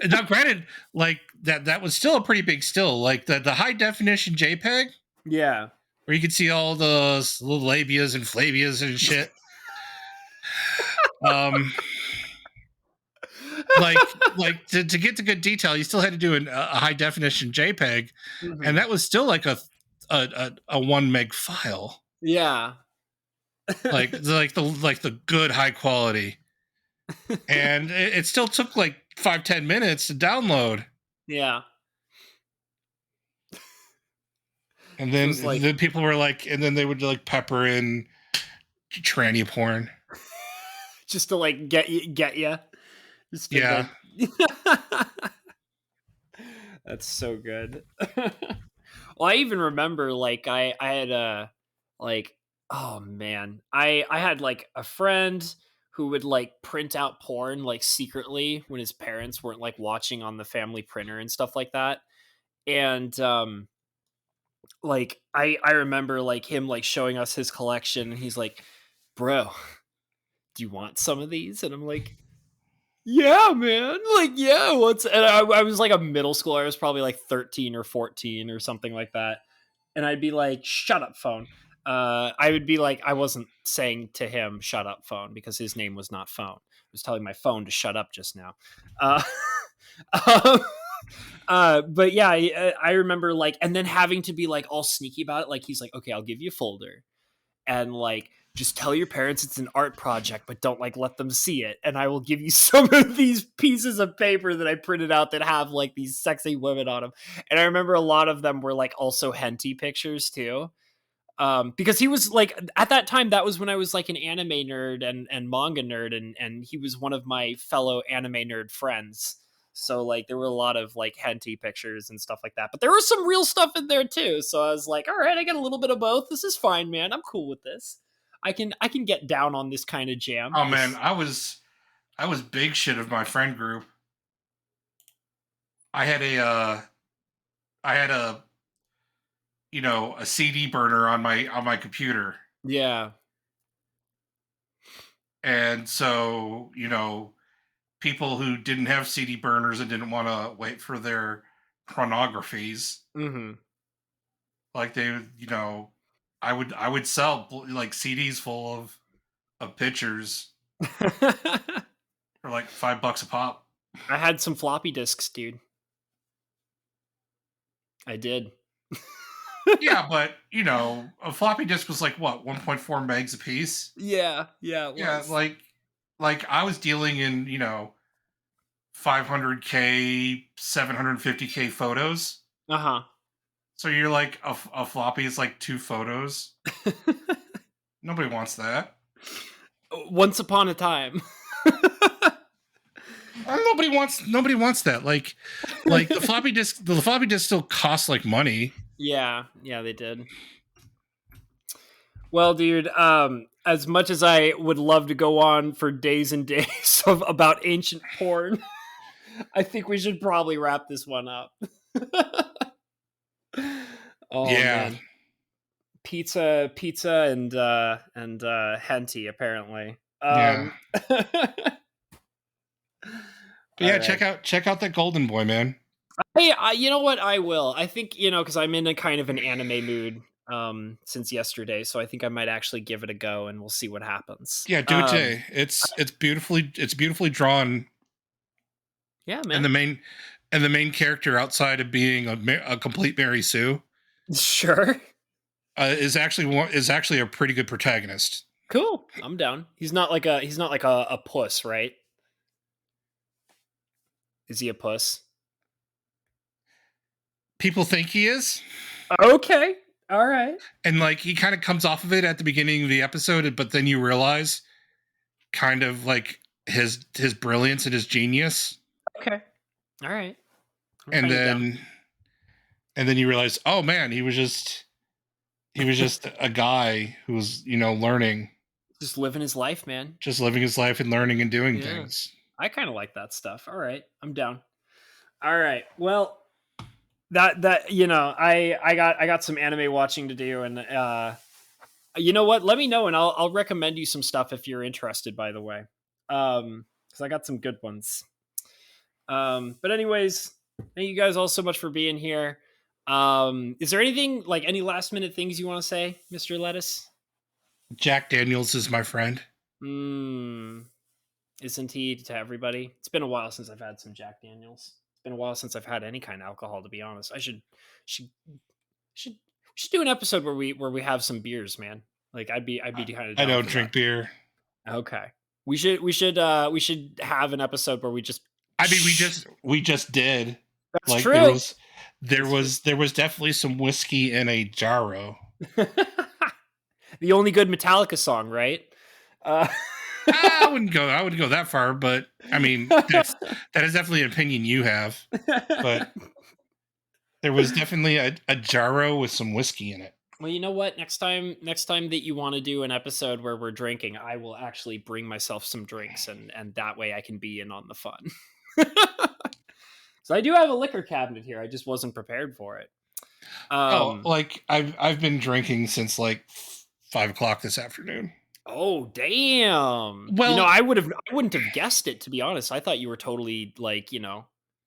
Now, granted, like that was still a pretty big still. Like the high definition JPEG, Yeah. where you could see all the little labias and flabias and shit. Um, like to get to good detail, you still had to do a high definition JPEG, and Mhm. that was still like a 1 meg file. Yeah. Like the good high quality, and it still took like 5-10 minutes to download. Yeah. And It was like then people were like, and then they would like pepper in tranny porn. just to like get you. Just to Yeah. like That's so good. Well, I even remember like I had a like oh man. I had like a friend who would like print out porn like secretly when his parents weren't like watching on the family printer and stuff like that. And like I remember like him like showing us his collection, and he's like, "Bro, do you want some of these?" And I'm like, "Yeah, man. Like, yeah, what's," and I was like a middle schooler. I was probably like 13 or 14 or something like that. And I'd be like, "Shut up, phone." I would be like, I wasn't saying to him, "Shut up, phone," because his name was not phone. I was telling my phone to shut up just now. Uh, um, but yeah, I remember like, and then having to be like all sneaky about it. Like, he's like, "Okay, I'll give you a folder, and like just tell your parents it's an art project, but don't like let them see it, and I will give you some of these pieces of paper that I printed out that have like these sexy women on them." And I remember a lot of them were like also henty pictures too, because he was like, at that time, that was when I was like an anime nerd and manga nerd, and he was one of my fellow anime nerd friends. So like there were a lot of like henty pictures and stuff like that, but there was some real stuff in there too. So I was like, all right, I get a little bit of both. This is fine, man. I'm cool with this. I can get down on this kind of jam. Oh man, I was big shit of my friend group. I had I had a a CD burner on my computer, Yeah. and so people who didn't have CD burners and didn't want to wait for their pornographies, Mm-hmm. like they I would sell like CDs full of pictures for like $5 a pop. I had some floppy disks, dude. I did. Yeah, but you know, a floppy disk was like what, 1.4 megs a piece. Yeah, it Yeah, was. like I was dealing in, you know, 500K, 750K photos. Uh-huh. So you're like a floppy is like 2 photos. Nobody wants that. Once upon a time. Nobody wants that. Like the floppy disk still costs like money. Yeah, they did. Well, dude, as much as I would love to go on for days and days about ancient porn, I think we should probably wrap this one up. Oh Yeah. man. Pizza and henty apparently. Yeah. But yeah, right. check out that Golden Boy, man. Hey, you know what? I will. I think, because I'm in a kind of an anime mood since yesterday, so I think I might actually give it a go, and we'll see what happens. Yeah, do it today. It's beautifully drawn. Yeah, And man. the main character, outside of being a complete Mary Sue, Sure. is actually a pretty good protagonist. Cool. I'm down. He's not like a puss, right? Is he a puss? People think he is. Okay. All right. And like he kind of comes off of it at the beginning of the episode, but then you realize kind of like his brilliance and his genius. Okay. All right. And then you realize, oh man, he was just a guy who was, you know, learning, just living his life, man. just living his life and learning and doing things. I kind of like that stuff. All right, I'm down. All right. Well, that I got some anime watching to do, and you know what? Let me know, and I'll recommend you some stuff if you're interested. By the way, because I got some good ones. But anyways, thank you guys all so much for being here. Is there anything, like any last minute things you want to say, Mr. Lettuce? Jack Daniels is my friend. Isn't he to everybody? It's been a while since I've had some Jack Daniels. It's been a while since I've had any kind of alcohol, to be honest. I should do an episode where we have some beers, man. Like I'd be kind of. I don't drink beer. Okay, we should have an episode where we just. I mean, we just did. That's like true. There was definitely some whiskey in a jarro. The only good Metallica song, right? I wouldn't go that far, but I mean, that is definitely an opinion you have. But there was definitely a jarro with some whiskey in it. Well, you know what? Next time that you want to do an episode where we're drinking, I will actually bring myself some drinks, and that way I can be in on the fun. So I do have a liquor cabinet here. I just wasn't prepared for it. Like I've been drinking since like 5 o'clock this afternoon. Oh damn! Well, I wouldn't have guessed it, to be honest. I thought you were totally like, you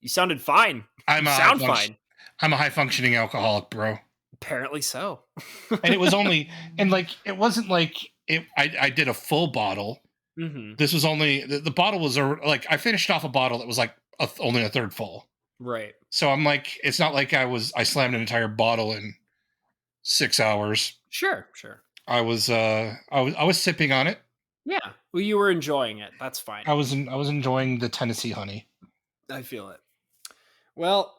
sounded fine. I'm fine. I'm a high functioning alcoholic, bro. Apparently so. And it was only, and like it wasn't like it. I did a full bottle. Mm-hmm. This was only the bottle was like I finished off a bottle that was like only a third full. Right. So I'm like, it's not like I slammed an entire bottle in 6 hours. Sure. I was sipping on it. Yeah. Well, you were enjoying it. That's fine. I was enjoying the Tennessee honey. I feel it. Well,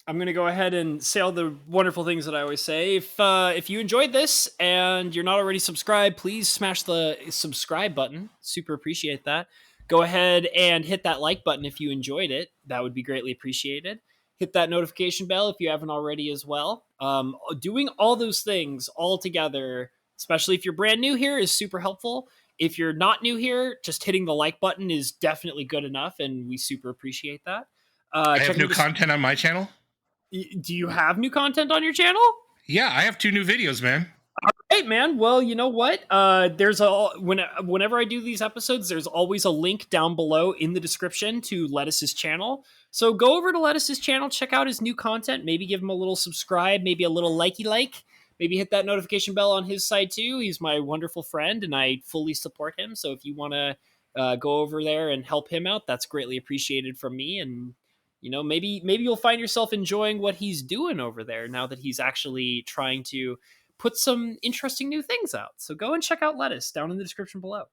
I'm going to go ahead and say all the wonderful things that I always say. If you enjoyed this and you're not already subscribed, please smash the subscribe button. Super appreciate that. Go ahead and hit that like button if you enjoyed it. That would be greatly appreciated. Hit that notification bell if you haven't already as well. Doing all those things all together, especially if you're brand new here, is super helpful. If you're not new here, just hitting the like button is definitely good enough, and we super appreciate that. I have new content on my channel. Do you have new content on your channel? Yeah, I have 2 new videos, man. All right, man. Well, you know what? Whenever I do these episodes, there's always a link down below in the description to Lettuce's channel. So go over to Lettuce's channel, check out his new content, maybe give him a little subscribe, maybe a little likey like. maybe hit that notification bell on his side too. He's my wonderful friend, and I fully support him. So if you want to go over there and help him out, that's greatly appreciated from me. And maybe you'll find yourself enjoying what he's doing over there now that he's actually trying to put some interesting new things out. So go and check out Lettuce down in the description below.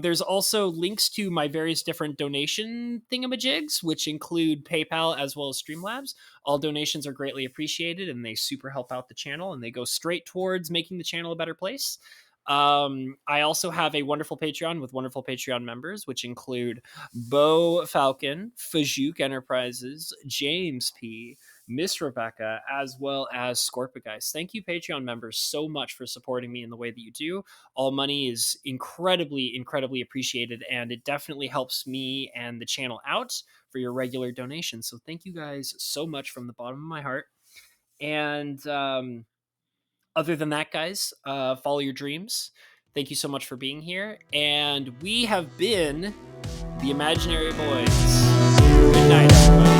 There's also links to my various different donation thingamajigs, which include PayPal as well as Streamlabs. All donations are greatly appreciated, and they super help out the channel, and they go straight towards making the channel a better place. I also have a wonderful Patreon with wonderful Patreon members, which include Bo Falcon, Fajuk Enterprises, James P., Miss Rebecca, as well as Scorpia Guys. Thank you, Patreon members, so much for supporting me in the way that you do. All money is incredibly, incredibly appreciated, and it definitely helps me and the channel out for your regular donations. So thank you guys so much from the bottom of my heart. And other than that, guys, follow your dreams. Thank you so much for being here. And we have been the Imaginary Boys. Good night, everybody.